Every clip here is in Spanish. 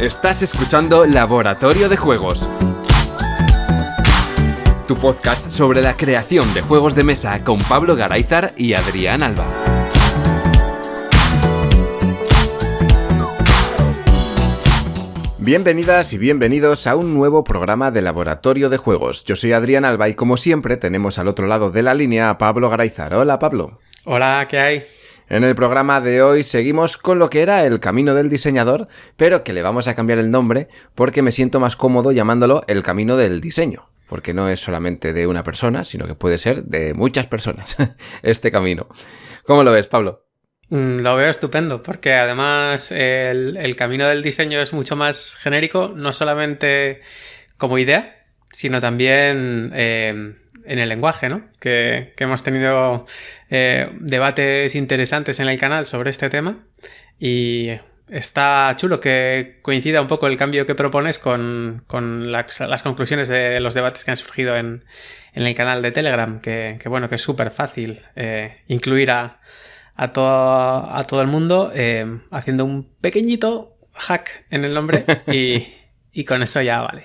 Estás escuchando Laboratorio de Juegos, tu podcast sobre la creación de juegos de mesa con Pablo Garayzar y Adrián Alba. Bienvenidas y bienvenidos a un nuevo programa de Laboratorio de Juegos. Yo soy Adrián Alba y como siempre tenemos al otro lado de la línea a Pablo Garayzar. Hola, Pablo. Hola, ¿qué hay? En el programa de hoy seguimos con lo que era el camino del diseñador, pero que le vamos a cambiar el nombre porque me siento más cómodo llamándolo el camino del diseño, porque no es solamente de una persona, sino que puede ser de muchas personas este camino. ¿Cómo lo ves, Pablo? Lo veo estupendo, porque además el camino del diseño es mucho más genérico, no solamente como idea, sino también en el lenguaje, ¿no? Que hemos tenido debates interesantes en el canal sobre este tema y está chulo que coincida un poco el cambio que propones con las conclusiones de los debates que han surgido en el canal de Telegram, que bueno, que es súper fácil incluir a todo el mundo haciendo un pequeñito hack en el nombre y con eso ya vale.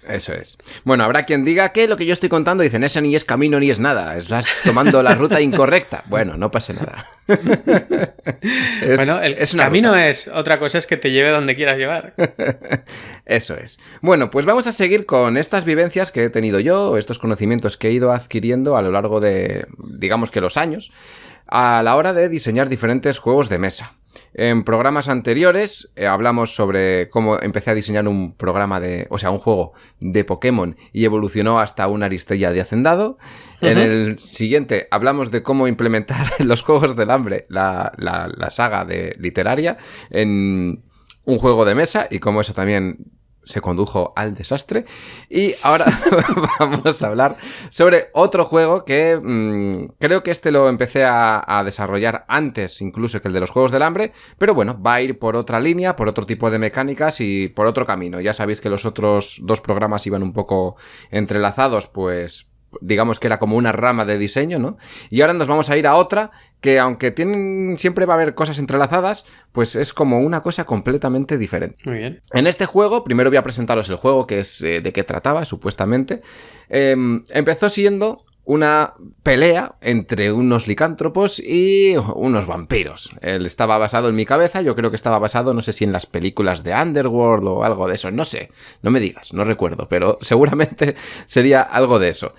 Eso es. Bueno, habrá quien diga que lo que yo estoy contando, dicen, ese ni es camino ni es nada, estás tomando la ruta incorrecta. Bueno, no pasa nada. Bueno, el camino ruta. Es otra cosa, es que te lleve donde quieras llevar. Eso es. Bueno, pues vamos a seguir con estas vivencias que he tenido yo, estos conocimientos que he ido adquiriendo a lo largo de, digamos que los años, a la hora de diseñar diferentes juegos de mesa. En programas anteriores hablamos sobre cómo empecé a diseñar un juego de Pokémon y evolucionó hasta una Aristella de Hacendado. Uh-huh. En el siguiente hablamos de cómo implementar los Juegos del Hambre, la saga literaria, en un juego de mesa y cómo eso también se condujo al desastre. Y ahora vamos a hablar sobre otro juego que creo que este lo empecé a desarrollar antes incluso que el de los Juegos del Hambre, pero bueno, va a ir por otra línea, por otro tipo de mecánicas y por otro camino. Ya sabéis que los otros dos programas iban un poco entrelazados, pues digamos que era como una rama de diseño, ¿no? Y ahora nos vamos a ir a otra que aunque siempre va a haber cosas entrelazadas, pues es como una cosa completamente diferente. Muy bien. En este juego, primero voy a presentaros el juego, que es de qué trataba, supuestamente. Empezó siendo una pelea entre unos licántropos y unos vampiros. Él estaba basado en mi cabeza, yo creo que estaba basado, no sé si en las películas de Underworld o algo de eso, no sé, no me digas, no recuerdo, pero seguramente sería algo de eso.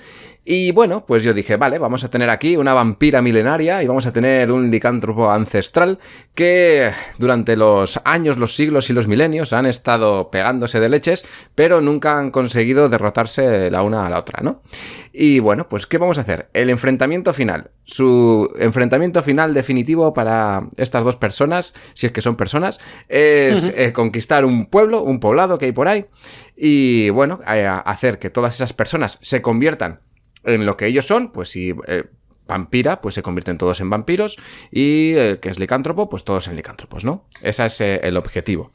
Y bueno, pues yo dije, vale, vamos a tener aquí una vampira milenaria y vamos a tener un licántropo ancestral que durante los años, los siglos y los milenios han estado pegándose de leches, pero nunca han conseguido derrotarse la una a la otra, ¿no? Y bueno, pues ¿qué vamos a hacer? El enfrentamiento final. Su enfrentamiento final definitivo para estas dos personas, si es que son personas, es conquistar un pueblo, un poblado que hay por ahí y bueno, hacer que todas esas personas se conviertan en lo que ellos son, pues si vampira, pues se convierten todos en vampiros y que es licántropo, pues todos en licántropos, ¿no? Ese es el objetivo.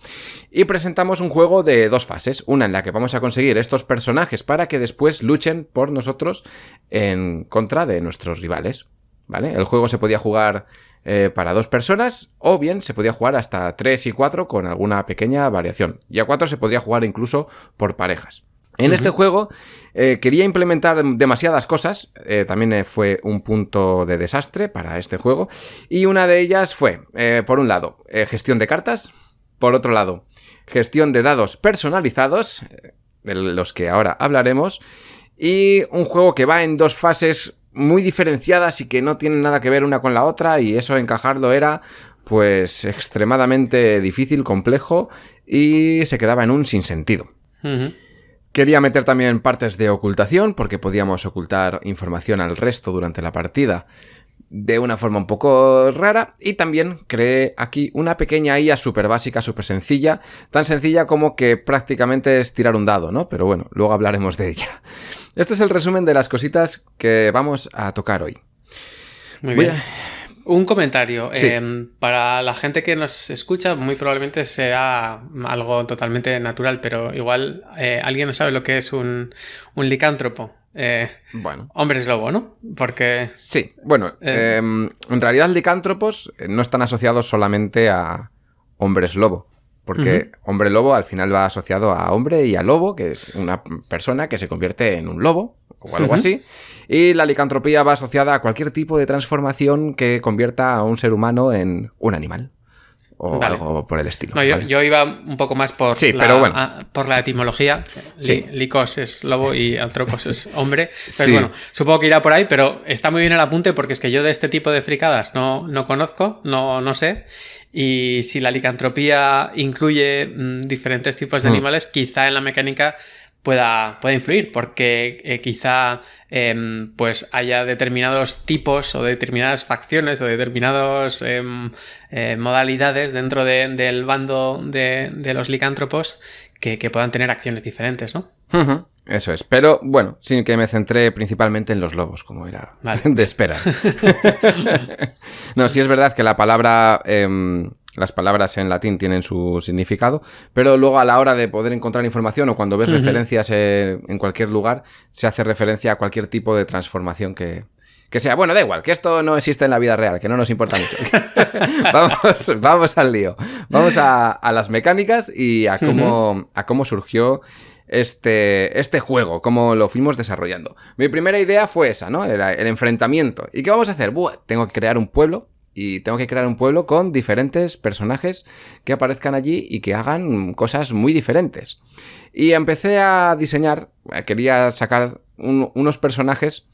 Y presentamos un juego de dos fases, una en la que vamos a conseguir estos personajes para que después luchen por nosotros en contra de nuestros rivales, ¿vale? El juego se podía jugar para 2 personas o bien se podía jugar hasta 3 y 4 con alguna pequeña variación. Y a 4 se podría jugar incluso por parejas. En este juego quería implementar demasiadas cosas, también fue un punto de desastre para este juego, y una de ellas fue, por un lado, gestión de cartas, por otro lado, gestión de dados personalizados, de los que ahora hablaremos, y un juego que va en 2 fases muy diferenciadas y que no tienen nada que ver una con la otra, y eso encajarlo era pues extremadamente difícil, complejo, y se quedaba en un sinsentido. Uh-huh. Quería meter también partes de ocultación, porque podíamos ocultar información al resto durante la partida de una forma un poco rara. Y también creé aquí una pequeña IA súper básica, súper sencilla. Tan sencilla como que prácticamente es tirar un dado, ¿no? Pero bueno, luego hablaremos de ella. Este es el resumen de las cositas que vamos a tocar hoy. Muy bien. Un comentario. Sí. Para la gente que nos escucha, muy probablemente sea algo totalmente natural, pero igual alguien no sabe lo que es un licántropo. Bueno. Hombres lobo, ¿no? Porque... Sí, bueno, en realidad licántropos no están asociados solamente a hombres lobo. Porque hombre lobo al final va asociado a hombre y a lobo, que es una persona que se convierte en un lobo o algo así. Y la licantropía va asociada a cualquier tipo de transformación que convierta a un ser humano en un animal. O algo por el estilo. No, yo iba un poco más por, por la etimología. Sí. Licos es lobo y antropos es hombre. Pues bueno, supongo que irá por ahí, pero está muy bien el apunte porque es que yo de este tipo de fricadas no conozco, no sé. Y si la licantropía incluye diferentes tipos de animales, quizá en la mecánica pueda influir, porque quizá pues haya determinados tipos o determinadas facciones o determinadas modalidades dentro del bando de los licántropos que puedan tener acciones diferentes, ¿no? Eso es, pero bueno, sin que me centré principalmente en los lobos, como era de esperar. No, sí es verdad que la palabra... las palabras en latín tienen su significado, pero luego a la hora de poder encontrar información o cuando ves referencias en cualquier lugar, se hace referencia a cualquier tipo de transformación que sea. Bueno, da igual, que esto no existe en la vida real, que no nos importa mucho. Vamos al lío. Vamos a las mecánicas y a cómo surgió este juego, cómo lo fuimos desarrollando. Mi primera idea fue esa, ¿no? El enfrentamiento. ¿Y qué vamos a hacer? Tengo que crear un pueblo. Y tengo que crear un pueblo con diferentes personajes que aparezcan allí y que hagan cosas muy diferentes. Y empecé a diseñar, quería sacar unos personajes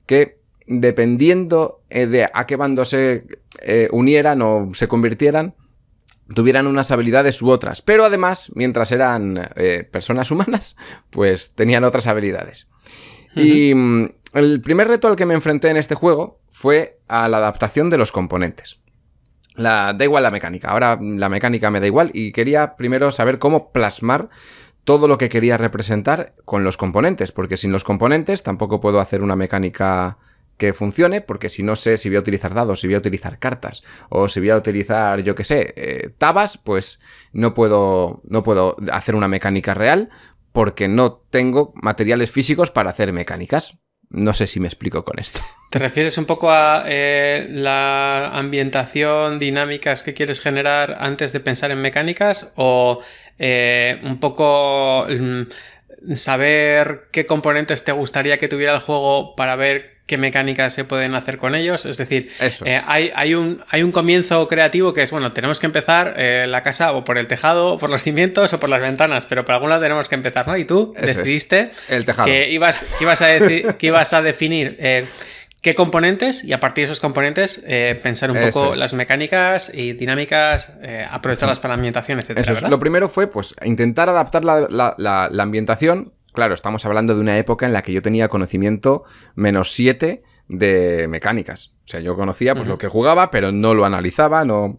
que, dependiendo de a qué bando se unieran o se convirtieran, tuvieran unas habilidades u otras. Pero además, mientras eran personas humanas, pues tenían otras habilidades. Y el primer reto al que me enfrenté en este juego fue a la adaptación de los componentes. Da igual la mecánica, ahora la mecánica me da igual y quería primero saber cómo plasmar todo lo que quería representar con los componentes, porque sin los componentes tampoco puedo hacer una mecánica que funcione, porque si no sé si voy a utilizar dados, si voy a utilizar cartas, o si voy a utilizar, yo qué sé, tabas, pues no puedo hacer una mecánica real, porque no tengo materiales físicos para hacer mecánicas. No sé si me explico con esto. ¿Te refieres un poco a la ambientación, dinámicas que quieres generar antes de pensar en mecánicas? ¿O un poco saber qué componentes te gustaría que tuviera el juego para ver qué mecánicas se pueden hacer con ellos? Es decir, hay un comienzo creativo que es, bueno, tenemos que empezar la casa o por el tejado, o por los cimientos o por las ventanas, pero por algún lado tenemos que empezar, ¿no? Y tú decidiste el tejado. Que ibas a definir qué componentes y a partir de esos componentes pensar un poco las mecánicas y dinámicas, aprovecharlas para la ambientación, etcétera, ¿verdad? Lo primero fue pues intentar adaptar la ambientación. Claro, estamos hablando de una época en la que yo tenía conocimiento -7 de mecánicas. O sea, yo conocía pues lo que jugaba, pero no lo analizaba, no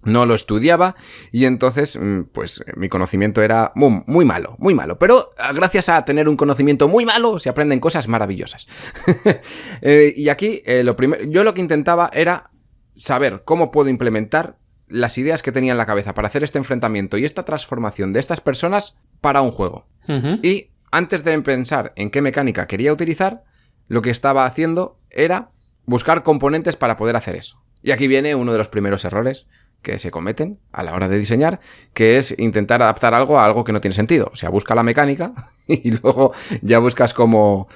lo estudiaba, y entonces pues mi conocimiento era muy malo, muy malo. Pero gracias a tener un conocimiento muy malo se aprenden cosas maravillosas. Y aquí yo lo que intentaba era saber cómo puedo implementar las ideas que tenía en la cabeza para hacer este enfrentamiento y esta transformación de estas personas para un juego. Y antes de pensar en qué mecánica quería utilizar, lo que estaba haciendo era buscar componentes para poder hacer eso. Y aquí viene uno de los primeros errores que se cometen a la hora de diseñar, que es intentar adaptar algo a algo que no tiene sentido. O sea, busca la mecánica y luego ya buscas cómo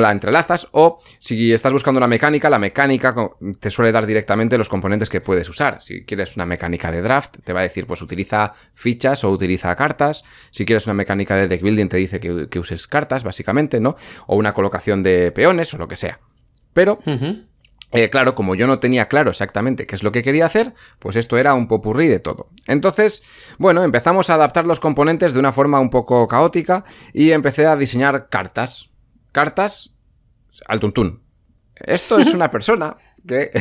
la entrelazas, o si estás buscando una mecánica, la mecánica te suele dar directamente los componentes que puedes usar. Si quieres una mecánica de draft, te va a decir, pues utiliza fichas o utiliza cartas. Si quieres una mecánica de deck building, te dice que uses cartas, básicamente, ¿no? O una colocación de peones o lo que sea. Pero... claro, como yo no tenía claro exactamente qué es lo que quería hacer, pues esto era un popurrí de todo. Entonces, bueno, empezamos a adaptar los componentes de una forma un poco caótica y empecé a diseñar cartas. Cartas al tuntún. Esto es una persona que...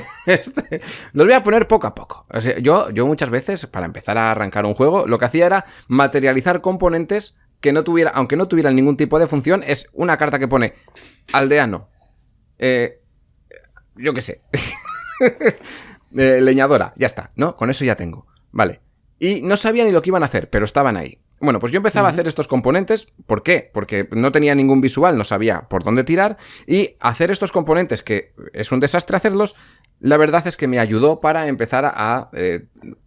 los voy a poner poco a poco. O sea, yo muchas veces, para empezar a arrancar un juego, lo que hacía era materializar componentes que aunque no tuvieran ningún tipo de función. Es una carta que pone aldeano, yo qué sé, leñadora, ya está, ¿no? Con eso ya tengo, vale. Y no sabía ni lo que iban a hacer, pero estaban ahí. Bueno, pues yo empezaba a hacer estos componentes. ¿Por qué? Porque no tenía ningún visual, no sabía por dónde tirar. Y hacer estos componentes, que es un desastre hacerlos, la verdad es que me ayudó para empezar a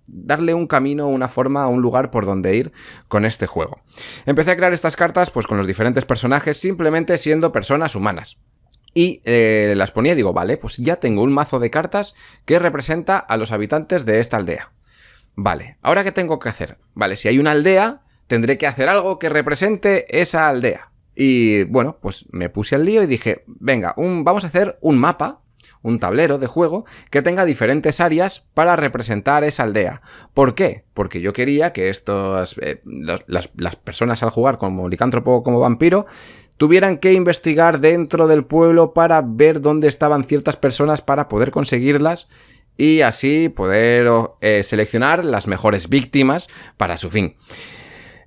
darle un camino, una forma, un lugar por donde ir con este juego. Empecé a crear estas cartas pues con los diferentes personajes, simplemente siendo personas humanas. Y las ponía y digo, vale, pues ya tengo un mazo de cartas que representa a los habitantes de esta aldea. Vale, ¿ahora qué tengo que hacer? Vale, si hay una aldea, tendré que hacer algo que represente esa aldea. Y bueno, pues me puse al lío y dije, venga, vamos a hacer un mapa, un tablero de juego que tenga diferentes áreas para representar esa aldea. ¿Por qué? Porque yo quería que las personas al jugar como licántropo o como vampiro tuvieran que investigar dentro del pueblo para ver dónde estaban ciertas personas para poder conseguirlas y así poder seleccionar las mejores víctimas para su fin.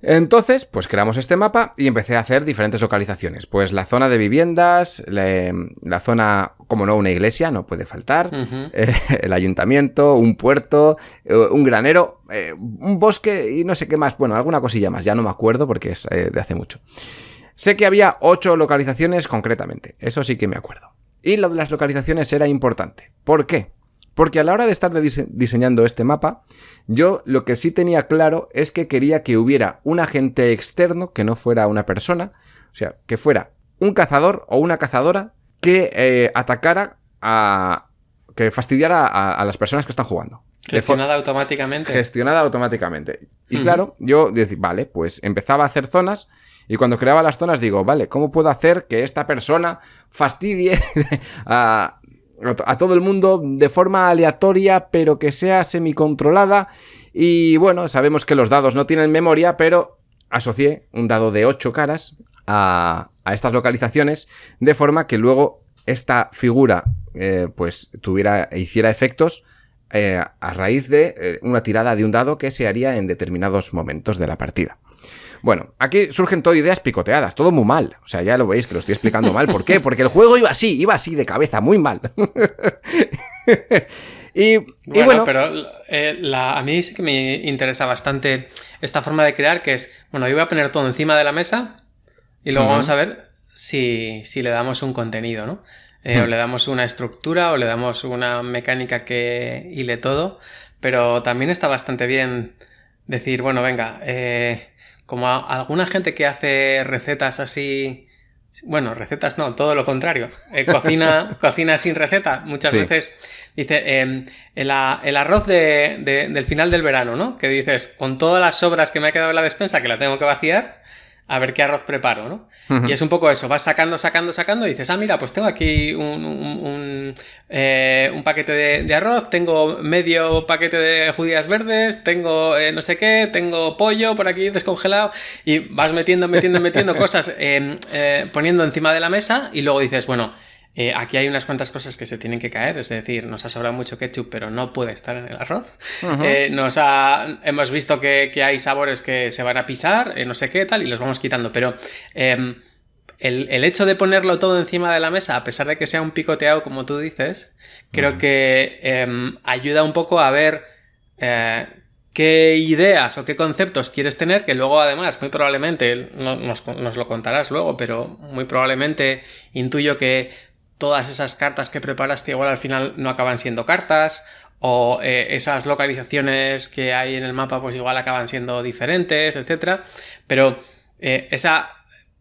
Entonces, pues creamos este mapa y empecé a hacer diferentes localizaciones. Pues la zona de viviendas, la zona, como no, una iglesia, no puede faltar, el ayuntamiento, un puerto, un granero, un bosque y no sé qué más. Bueno, alguna cosilla más, ya no me acuerdo porque es de hace mucho. Sé que había 8 localizaciones concretamente, eso sí que me acuerdo. Y lo de las localizaciones era importante. ¿Por qué? Porque a la hora de estar diseñando este mapa, yo lo que sí tenía claro es que quería que hubiera un agente externo, que no fuera una persona, o sea, que fuera un cazador o una cazadora que atacara que fastidiara a las personas que están jugando. Gestionada automáticamente. Gestionada automáticamente. Y claro, yo decía, vale, pues empezaba a hacer zonas y cuando creaba las zonas digo, vale, ¿cómo puedo hacer que esta persona fastidie a todo el mundo de forma aleatoria, pero que sea semicontrolada? Y bueno, sabemos que los dados no tienen memoria, pero asocié un dado de 8 caras a estas localizaciones, de forma que luego esta figura pues hiciera efectos a raíz de una tirada de un dado que se haría en determinados momentos de la partida. Bueno, aquí surgen todo ideas picoteadas, todo muy mal. O sea, ya lo veis que lo estoy explicando mal. ¿Por qué? Porque el juego iba así de cabeza, muy mal. y bueno, pero a mí sí que me interesa bastante esta forma de crear, que es, bueno, yo voy a poner todo encima de la mesa y luego vamos a ver si le damos un contenido, ¿no? O le damos una estructura o le damos una mecánica que hile todo, pero también está bastante bien decir, bueno, venga, como alguna gente que hace recetas así, bueno, recetas no, todo lo contrario, cocina sin receta, muchas veces dice, el arroz del final del verano, ¿no? Que dices, con todas las sobras que me ha quedado en la despensa, que la tengo que vaciar, a ver qué arroz preparo, ¿no? Y es un poco eso, vas sacando y dices, mira, pues tengo aquí un paquete de arroz, tengo medio paquete de judías verdes, tengo no sé qué, tengo pollo por aquí descongelado, y vas metiendo cosas, poniendo encima de la mesa, y luego dices, bueno, aquí hay unas cuantas cosas que se tienen que caer, es decir, nos ha sobrado mucho ketchup, pero no puede estar en el arroz. Hemos visto que hay sabores que se van a pisar, no sé qué tal, y los vamos quitando, pero el hecho de ponerlo todo encima de la mesa, a pesar de que sea un picoteado, como tú dices, creo que ayuda un poco a ver qué ideas o qué conceptos quieres tener, que luego además muy probablemente, nos lo contarás luego, pero muy probablemente intuyo que todas esas cartas que preparaste igual al final no acaban siendo cartas, o esas localizaciones que hay en el mapa pues igual acaban siendo diferentes, etcétera. Pero esa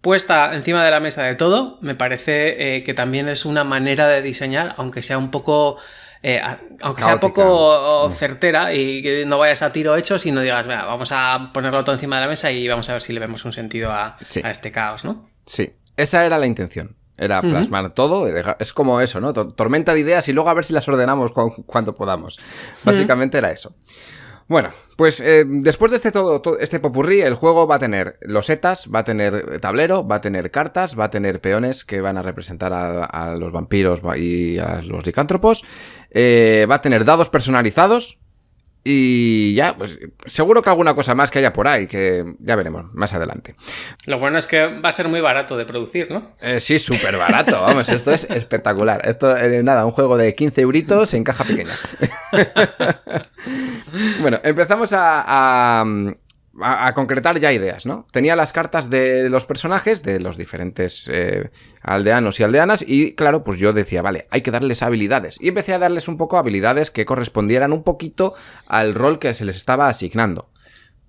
puesta encima de la mesa de todo me parece que también es una manera de diseñar, aunque sea un poco aunque sea poco certera y que no vayas a tiro hecho, sino digas, mira, vamos a ponerlo todo encima de la mesa y vamos a ver si le vemos un sentido a este caos, ¿no? Sí, esa era la intención. Era plasmar todo, es como eso, ¿no? Tormenta de ideas y luego a ver si las ordenamos cuando podamos. Básicamente era eso. Bueno, pues después de este popurrí, el juego va a tener losetas, va a tener tablero, va a tener cartas, va a tener peones que van a representar a los vampiros y a los licántropos, va a tener dados personalizados y ya, pues seguro que alguna cosa más que haya por ahí, que ya veremos más adelante. Lo bueno es que va a ser muy barato de producir, ¿no? Sí, súper barato, vamos, esto es espectacular. Esto, nada, un juego de 15 euritos en caja pequeña. Bueno, empezamos a concretar ya ideas, ¿no? Tenía las cartas de los personajes, de los diferentes aldeanos y aldeanas, y claro, pues yo decía, vale, hay que darles habilidades. Y empecé a darles un poco habilidades que correspondieran un poquito al rol que se les estaba asignando.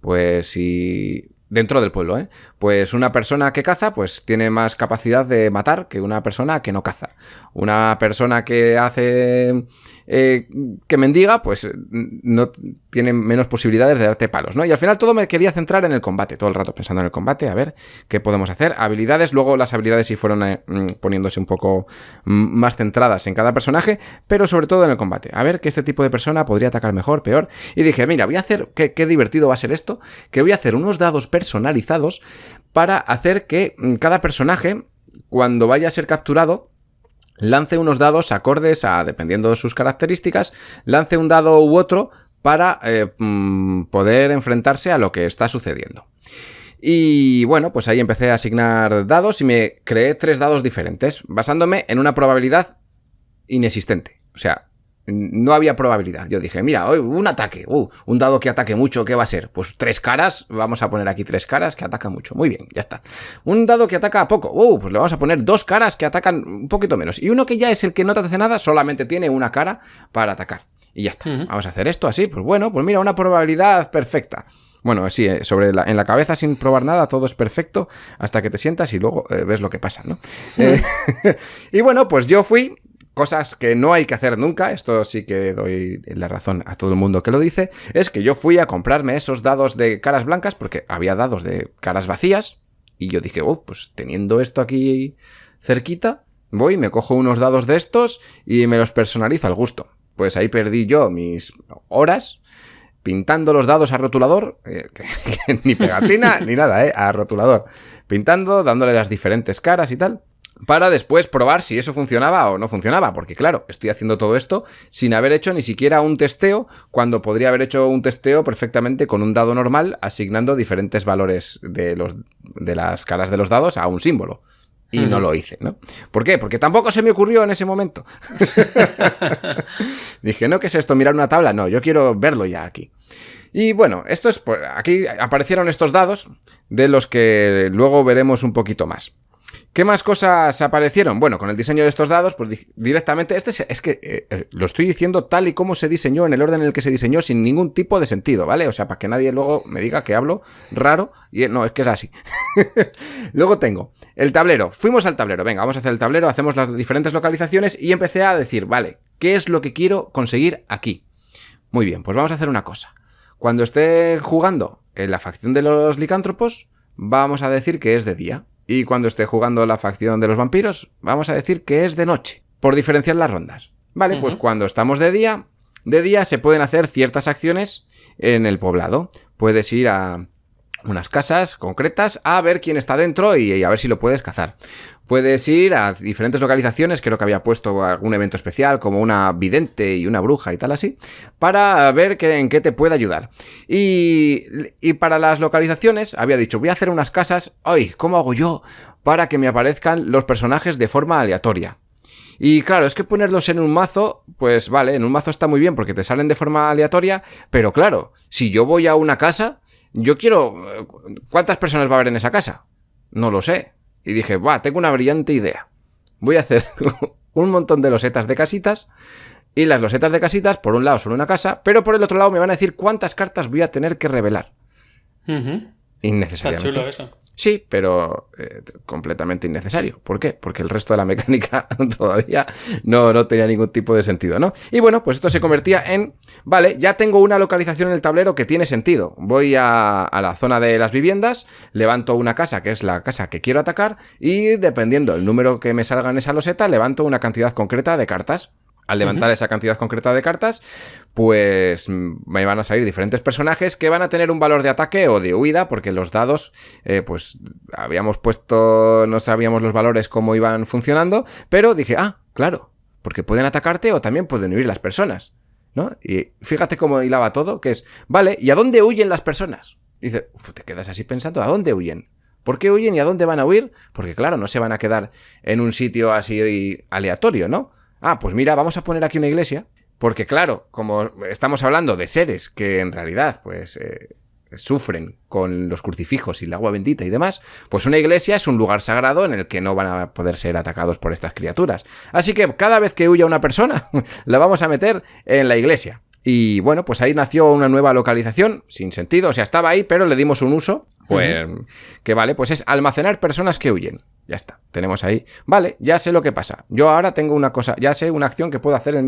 Pues si... Dentro del pueblo, ¿eh? Pues una persona que caza, pues tiene más capacidad de matar que una persona que no caza. Una persona que hace... que mendiga, pues no tiene menos posibilidades de darte palos, ¿no? Y al final todo me quería centrar en el combate, todo el rato pensando en el combate, a ver qué podemos hacer. Habilidades, luego las habilidades sí fueron poniéndose un poco más centradas en cada personaje, pero sobre todo en el combate. A ver que este tipo de persona podría atacar mejor, peor. Y dije, mira, voy a hacer... Qué divertido va a ser esto, que voy a hacer unos dados personalizados para hacer que cada personaje, cuando vaya a ser capturado, lance unos dados acordes a, dependiendo de sus características, lance un dado u otro para poder enfrentarse a lo que está sucediendo. Y bueno, pues ahí empecé a asignar dados y me creé 3 dados diferentes, basándome en una probabilidad inexistente. O sea, no había probabilidad. Yo dije, mira, un ataque, un dado que ataque mucho, ¿qué va a ser? Pues 3 caras, vamos a poner aquí 3 caras que atacan mucho. Muy bien, ya está. Un dado que ataca poco, pues le vamos a poner 2 caras que atacan un poquito menos. Y uno que ya es el que no te hace nada, solamente tiene una cara para atacar. Y ya está. Vamos a hacer esto así, pues bueno, pues mira, una probabilidad perfecta. Bueno, sí, en la cabeza sin probar nada todo es perfecto hasta que te sientas y luego ves lo que pasa, ¿no? Y bueno, pues yo fui... Cosas que no hay que hacer nunca, esto sí que doy la razón a todo el mundo que lo dice, es que yo fui a comprarme esos dados de caras blancas, porque había dados de caras vacías, y yo dije, pues teniendo esto aquí cerquita, voy, me cojo unos dados de estos y me los personalizo al gusto. Pues ahí perdí yo mis horas pintando los dados a rotulador, que ni pegatina ni nada, a rotulador. Pintando, dándole las diferentes caras y tal, para después probar si eso funcionaba o no funcionaba, porque claro, estoy haciendo todo esto sin haber hecho ni siquiera un testeo, cuando podría haber hecho un testeo perfectamente con un dado normal, asignando diferentes valores de las caras de los dados a un símbolo. Y no lo hice, ¿no? ¿Por qué? Porque tampoco se me ocurrió en ese momento. Dije, ¿no? ¿Qué es esto? ¿Mirar una tabla? No, yo quiero verlo ya aquí. Y bueno, aquí aparecieron estos dados, de los que luego veremos un poquito más. ¿Qué más cosas aparecieron? Bueno, con el diseño de estos dados, pues directamente, lo estoy diciendo tal y como se diseñó, en el orden en el que se diseñó, sin ningún tipo de sentido, ¿vale? O sea, para que nadie luego me diga que hablo raro, y no, es que es así. Luego tengo el tablero. Fuimos al tablero, venga, vamos a hacer el tablero, hacemos las diferentes localizaciones y empecé a decir, vale, ¿qué es lo que quiero conseguir aquí? Muy bien, pues vamos a hacer una cosa. Cuando esté jugando en la facción de los licántropos, vamos a decir que es de día. Y cuando esté jugando la facción de los vampiros, vamos a decir que es de noche, por diferenciar las rondas. Vale, pues cuando estamos de día se pueden hacer ciertas acciones en el poblado. Puedes ir a unas casas concretas a ver quién está dentro y a ver si lo puedes cazar. Puedes ir a diferentes localizaciones, creo que había puesto algún evento especial, como una vidente y una bruja y tal así, para ver en qué te puede ayudar. Y para las localizaciones había dicho, voy a hacer unas casas, ¿cómo hago yo para que me aparezcan los personajes de forma aleatoria? Y claro, es que ponerlos en un mazo, pues vale, en un mazo está muy bien porque te salen de forma aleatoria, pero claro, si yo voy a una casa, yo quiero... ¿Cuántas personas va a haber en esa casa? No lo sé. Y dije, tengo una brillante idea. Voy a hacer un montón de losetas de casitas. Y las losetas de casitas, por un lado son una casa, pero por el otro lado me van a decir cuántas cartas voy a tener que revelar. Innecesariamente. Está chulo eso. Sí, pero completamente innecesario. ¿Por qué? Porque el resto de la mecánica todavía no tenía ningún tipo de sentido, ¿no? Y bueno, pues esto se convertía en... Vale, ya tengo una localización en el tablero que tiene sentido. Voy a la zona de las viviendas, levanto una casa, que es la casa que quiero atacar, y dependiendo del número que me salga en esa loseta, levanto una cantidad concreta de cartas. Al levantar esa cantidad concreta de cartas, pues me van a salir diferentes personajes que van a tener un valor de ataque o de huida, porque los dados, pues habíamos puesto, no sabíamos los valores cómo iban funcionando, pero dije, claro, porque pueden atacarte o también pueden huir las personas, ¿no? Y fíjate cómo hilaba todo, que es, vale, ¿y a dónde huyen las personas? Dice, te quedas así pensando, ¿a dónde huyen? ¿Por qué huyen y a dónde van a huir? Porque claro, no se van a quedar en un sitio así aleatorio, ¿no? Pues mira, vamos a poner aquí una iglesia, porque claro, como estamos hablando de seres que en realidad, pues, sufren con los crucifijos y el agua bendita y demás, pues una iglesia es un lugar sagrado en el que no van a poder ser atacados por estas criaturas. Así que cada vez que huya una persona, la vamos a meter en la iglesia. Y bueno, pues ahí nació una nueva localización, sin sentido, o sea, estaba ahí, pero le dimos un uso, pues, que vale, pues es almacenar personas que huyen. Ya está, tenemos ahí. Vale, ya sé lo que pasa. Yo ahora tengo una cosa, ya sé una acción que puedo hacer en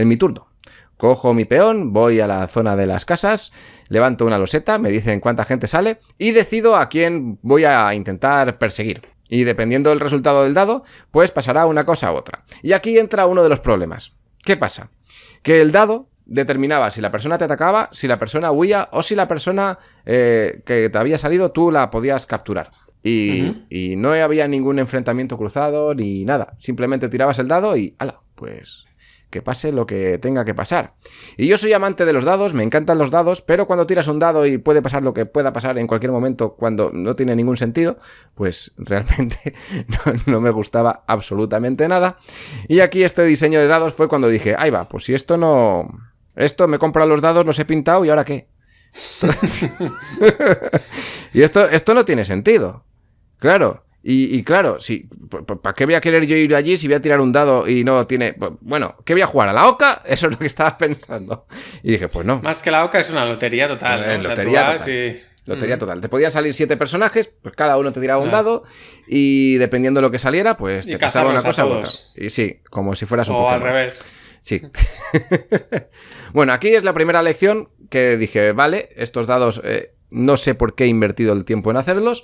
mi turno. Cojo mi peón, voy a la zona de las casas, levanto una loseta, me dicen cuánta gente sale y decido a quién voy a intentar perseguir. Y dependiendo del resultado del dado, pues pasará una cosa u otra. Y aquí entra uno de los problemas. ¿Qué pasa? Que el dado determinaba si la persona te atacaba, si la persona huía o si la persona que te había salido tú la podías capturar. Y no había ningún enfrentamiento cruzado ni nada. Simplemente tirabas el dado y ¡hala! Pues que pase lo que tenga que pasar. Y yo soy amante de los dados, me encantan los dados, pero cuando tiras un dado y puede pasar lo que pueda pasar en cualquier momento cuando no tiene ningún sentido, pues realmente no me gustaba absolutamente nada. Y aquí este diseño de dados fue cuando dije, ahí va, pues si esto no... Esto me he comprado los dados, los he pintado y ¿ahora qué? Y esto no tiene sentido. Claro. Y claro, sí, ¿para qué voy a querer yo ir allí si voy a tirar un dado y no tiene... Bueno, ¿qué voy a jugar? ¿A la oca? Eso es lo que estaba pensando. Y dije, pues no. Más que la oca es una lotería total, ¿no? Lotería total. Lotería total. Te podían salir 7 personajes, pues cada uno te tiraba un dado y dependiendo de lo que saliera, pues te pasaba una cosa u otra. Y sí, como si fueras un Pokémon. O al revés. Sí. Bueno, aquí es la primera lección que dije, vale, estos dados no sé por qué he invertido el tiempo en hacerlos.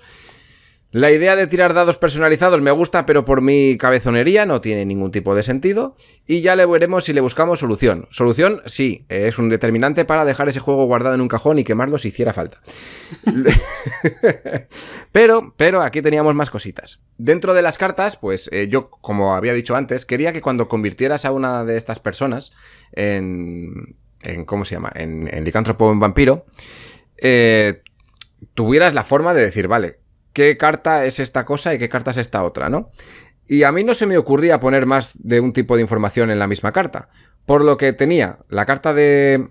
La idea de tirar dados personalizados me gusta, pero por mi cabezonería no tiene ningún tipo de sentido. Y ya le veremos si le buscamos solución. Solución, sí, es un determinante para dejar ese juego guardado en un cajón y quemarlo si hiciera falta. Pero aquí teníamos más cositas. Dentro de las cartas, pues yo, como había dicho antes, quería que cuando convirtieras a una de estas personas en ¿cómo se llama? En licántropo o en vampiro, tuvieras la forma de decir, vale, ¿qué carta es esta cosa y qué carta es esta otra, no? Y a mí no se me ocurría poner más de un tipo de información en la misma carta. Por lo que tenía la carta de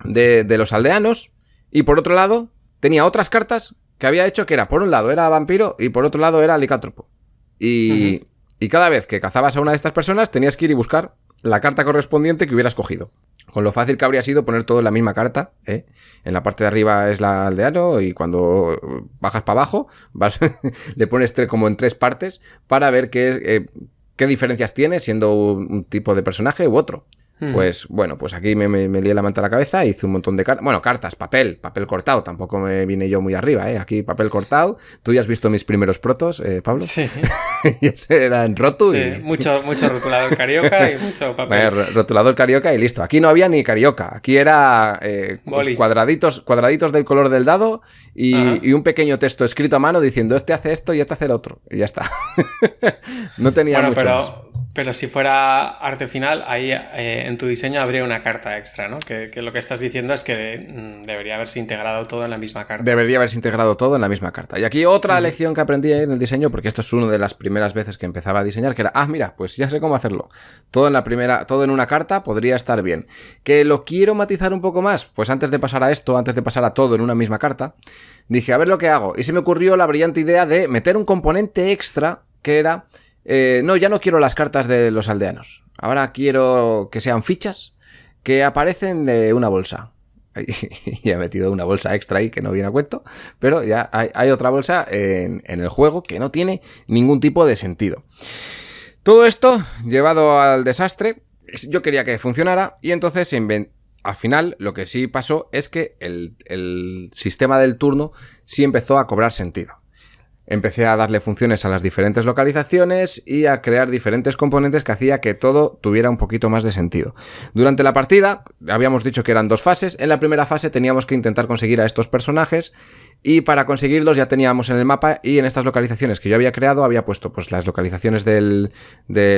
los aldeanos y por otro lado tenía otras cartas que había hecho que era, por un lado era vampiro y por otro lado era licántropo. Y cada vez que cazabas a una de estas personas tenías que ir y buscar la carta correspondiente que hubieras cogido. Con lo fácil que habría sido poner todo en la misma carta, ¿eh? En la parte de arriba es la aldeano y cuando bajas para abajo le pones como en 3 partes para ver qué diferencias tiene siendo un tipo de personaje u otro. Pues bueno, pues aquí me lié la manta a la cabeza, hice un montón de cartas. Bueno, cartas, papel cortado. Tampoco me vine yo muy arriba, ¿eh? Aquí papel cortado. Tú ya has visto mis primeros protos, Pablo. Sí. Y ese era en rotu. Sí, y... mucho rotulador carioca y mucho papel. Rotulador carioca y listo. Aquí no había ni carioca. Aquí era cuadraditos del color del dado y un pequeño texto escrito a mano diciendo este hace esto y este hace el otro. Y ya está. No tenía mucho más. Pero si fuera arte final, ahí en tu diseño habría una carta extra, ¿no? Que lo que estás diciendo es que debería haberse integrado todo en la misma carta. Debería haberse integrado todo en la misma carta. Y aquí otra lección que aprendí en el diseño, porque esto es una de las primeras veces que empezaba a diseñar, que era, mira, pues ya sé cómo hacerlo. Todo en una carta podría estar bien. ¿Que lo quiero matizar un poco más? Pues antes de pasar a todo en una misma carta, dije, a ver lo que hago. Y se me ocurrió la brillante idea de meter un componente extra que era... no, ya no quiero las cartas de los aldeanos. Ahora quiero que sean fichas que aparecen de una bolsa. Y he metido una bolsa extra ahí que no viene a cuento, pero ya hay otra bolsa en el juego que no tiene ningún tipo de sentido. Todo esto llevado al desastre, yo quería que funcionara y entonces al final lo que sí pasó es que el sistema del turno sí empezó a cobrar sentido. Empecé a darle funciones a las diferentes localizaciones y a crear diferentes componentes que hacía que todo tuviera un poquito más de sentido. Durante la partida, habíamos dicho que eran 2 fases. En la primera fase teníamos que intentar conseguir a estos personajes y para conseguirlos ya teníamos en el mapa y en estas localizaciones que yo había creado había puesto pues las localizaciones de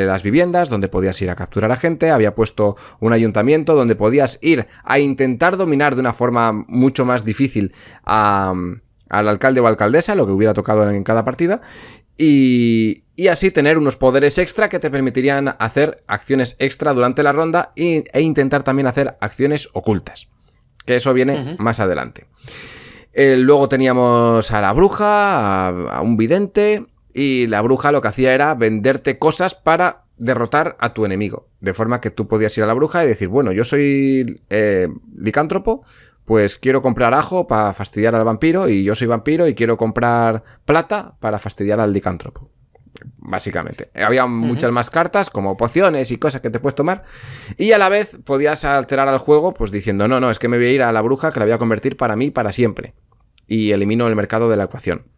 las viviendas donde podías ir a capturar a gente, había puesto un ayuntamiento donde podías ir a intentar dominar de una forma mucho más difícil al alcalde o alcaldesa, lo que hubiera tocado en cada partida, y así tener unos poderes extra que te permitirían hacer acciones extra durante la ronda e intentar también hacer acciones ocultas, que eso viene más adelante. Luego teníamos a la bruja, a un vidente, y la bruja lo que hacía era venderte cosas para derrotar a tu enemigo. De forma que tú podías ir a la bruja y decir, bueno, yo soy licántropo, pues quiero comprar ajo para fastidiar al vampiro, y yo soy vampiro y quiero comprar plata para fastidiar al licántropo. Básicamente. Había muchas más cartas, como pociones y cosas que te puedes tomar, y a la vez podías alterar al juego pues diciendo, no, es que me voy a ir a la bruja, que la voy a convertir para mí para siempre, y elimino el mercado de la ecuación.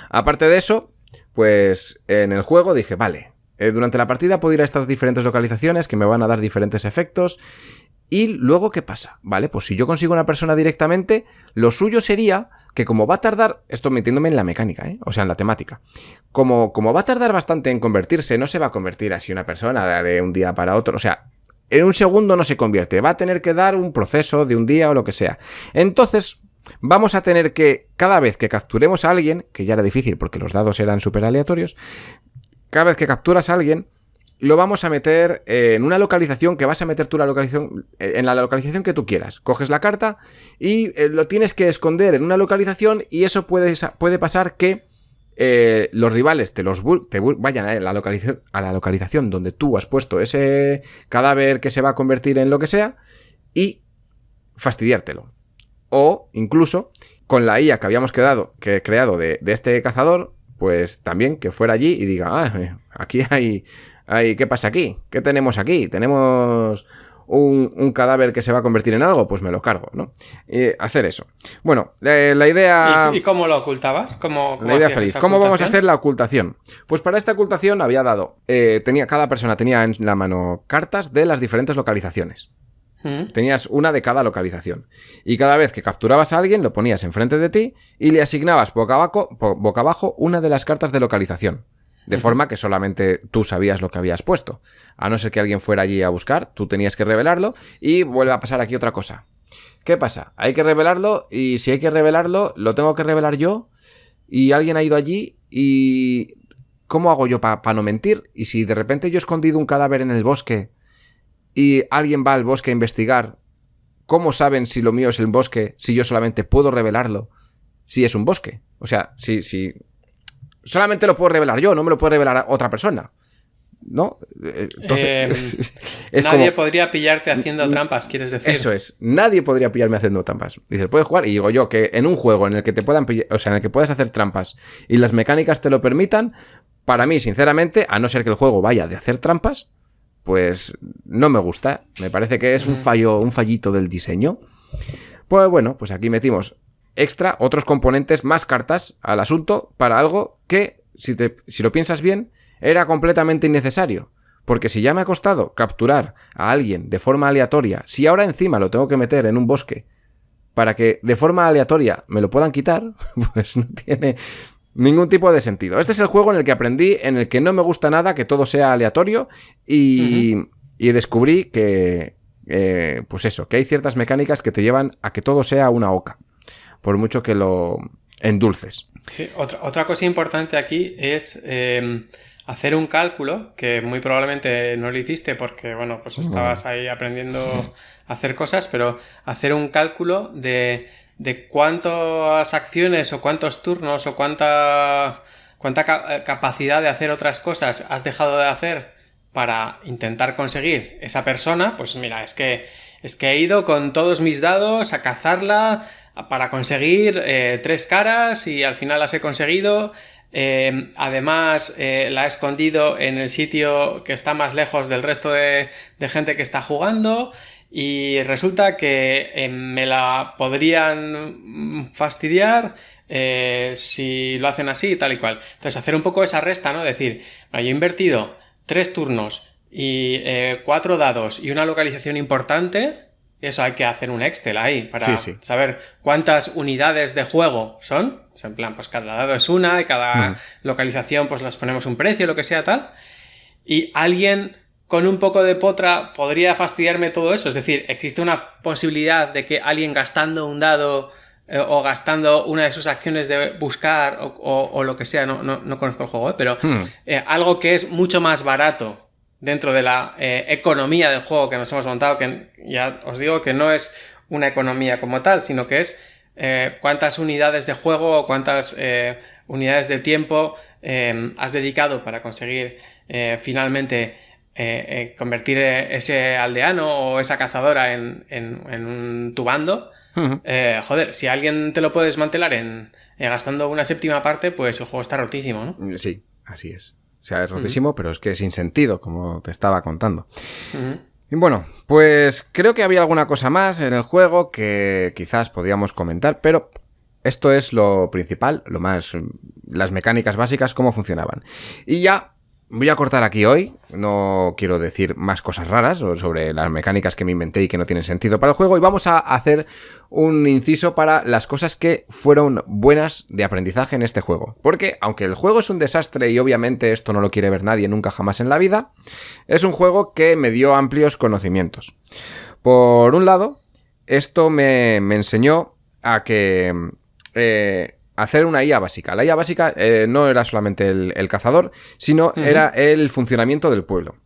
Aparte de eso, pues en el juego dije, vale, durante la partida puedo ir a estas diferentes localizaciones que me van a dar diferentes efectos. Y luego, ¿qué pasa? Vale, pues si yo consigo una persona directamente, lo suyo sería que, como va a tardar, esto metiéndome en la mecánica, o sea, en la temática, como va a tardar bastante en convertirse, no se va a convertir así una persona de un día para otro, o sea, en un segundo no se convierte, va a tener que dar un proceso de un día o lo que sea. Entonces, vamos a tener que, cada vez que capturemos a alguien, que ya era difícil porque los dados eran súper aleatorios, cada vez que capturas a alguien, lo vamos a meter en una localización que vas a meter tú en la localización que tú quieras. Coges la carta y lo tienes que esconder en una localización, y eso puede pasar que los rivales te vayan a la localización donde tú has puesto ese cadáver que se va a convertir en lo que sea y fastidiártelo. O incluso con la IA que habíamos creado de este cazador, pues también que fuera allí y diga, aquí hay... ¿Qué pasa aquí? ¿Qué tenemos aquí? ¿Tenemos un cadáver que se va a convertir en algo? Pues me lo cargo, ¿no? Hacer eso. Bueno, la idea... ¿Y cómo lo ocultabas? ¿Cómo la idea feliz. ¿Cómo vamos a hacer la ocultación? Pues para esta ocultación había dado... cada persona tenía en la mano cartas de las diferentes localizaciones. Tenías una de cada localización. Y cada vez que capturabas a alguien, lo ponías enfrente de ti y le asignabas boca abajo una de las cartas de localización. De forma que solamente tú sabías lo que habías puesto. A no ser que alguien fuera allí a buscar, tú tenías que revelarlo. Y vuelve a pasar aquí otra cosa. ¿Qué pasa? Hay que revelarlo, y si hay que revelarlo, lo tengo que revelar yo. Y alguien ha ido allí, y... ¿cómo hago yo para no mentir? Y si de repente yo he escondido un cadáver en el bosque y alguien va al bosque a investigar, ¿cómo saben si lo mío es el bosque si yo solamente puedo revelarlo si es un bosque? O sea, si solamente lo puedo revelar yo, no me lo puede revelar otra persona, ¿no? Entonces, nadie podría pillarte haciendo trampas, quieres decir. Eso es, nadie podría pillarme haciendo trampas. Dices, puedes jugar, y digo yo que en un juego en el que te puedan pillar, o sea, en el que puedas hacer trampas y las mecánicas te lo permitan, para mí, sinceramente, a no ser que el juego vaya de hacer trampas, pues no me gusta. Me parece que es un fallito del diseño. Pues bueno, pues aquí metimos extra, otros componentes, más cartas al asunto para algo que, si lo piensas bien, era completamente innecesario. Porque si ya me ha costado capturar a alguien de forma aleatoria, si ahora encima lo tengo que meter en un bosque para que de forma aleatoria me lo puedan quitar, pues no tiene ningún tipo de sentido. Este es el juego en el que aprendí, en el que no me gusta nada que todo sea aleatorio, y descubrí que, pues eso, que hay ciertas mecánicas que te llevan a que todo sea una oca, por mucho que lo endulces. Sí, otra cosa importante aquí es hacer un cálculo, que muy probablemente no lo hiciste porque, bueno, pues estabas ahí aprendiendo a hacer cosas, pero hacer un cálculo de cuántas acciones o cuántos turnos o cuánta capacidad de hacer otras cosas has dejado de hacer para intentar conseguir esa persona. Pues mira, es que he ido con todos mis dados a cazarla para conseguir 3 caras y al final las he conseguido. Además la he escondido en el sitio que está más lejos del resto de gente que está jugando, y resulta que me la podrían fastidiar si lo hacen así y tal y cual. Entonces hacer un poco esa resta, ¿no? Decir, bueno, yo he invertido 3 turnos y 4 dados y una localización importante. Eso hay que hacer un Excel ahí para saber cuántas unidades de juego son. O sea, en plan, pues cada dado es una y cada localización pues las ponemos un precio, lo que sea, tal. Y alguien con un poco de potra podría fastidiarme todo eso. Es decir, existe una posibilidad de que alguien gastando un dado o gastando una de sus acciones de buscar o lo que sea, no conozco el juego, pero algo que es mucho más barato dentro de la economía del juego que nos hemos montado, que ya os digo que no es una economía como tal, sino que es cuántas unidades de juego o cuántas unidades de tiempo has dedicado para conseguir finalmente convertir ese aldeano o esa cazadora en tu bando. Uh-huh. Joder, si alguien te lo puede desmantelar gastando una séptima parte, pues el juego está rotísimo, ¿no? Sí, así es. O sea, es rotísimo, pero es que es sin sentido, como te estaba contando. Y bueno, pues creo que había alguna cosa más en el juego que quizás podíamos comentar, pero esto es lo principal, lo más, las mecánicas básicas, cómo funcionaban. Y ya voy a cortar aquí hoy, no quiero decir más cosas raras sobre las mecánicas que me inventé y que no tienen sentido para el juego, y vamos a hacer un inciso para las cosas que fueron buenas de aprendizaje en este juego. Porque aunque el juego es un desastre y obviamente esto no lo quiere ver nadie nunca jamás en la vida, es un juego que me dio amplios conocimientos. Por un lado, esto me enseñó a que... hacer una IA básica. La IA básica no era solamente el cazador, sino era el funcionamiento del pueblo.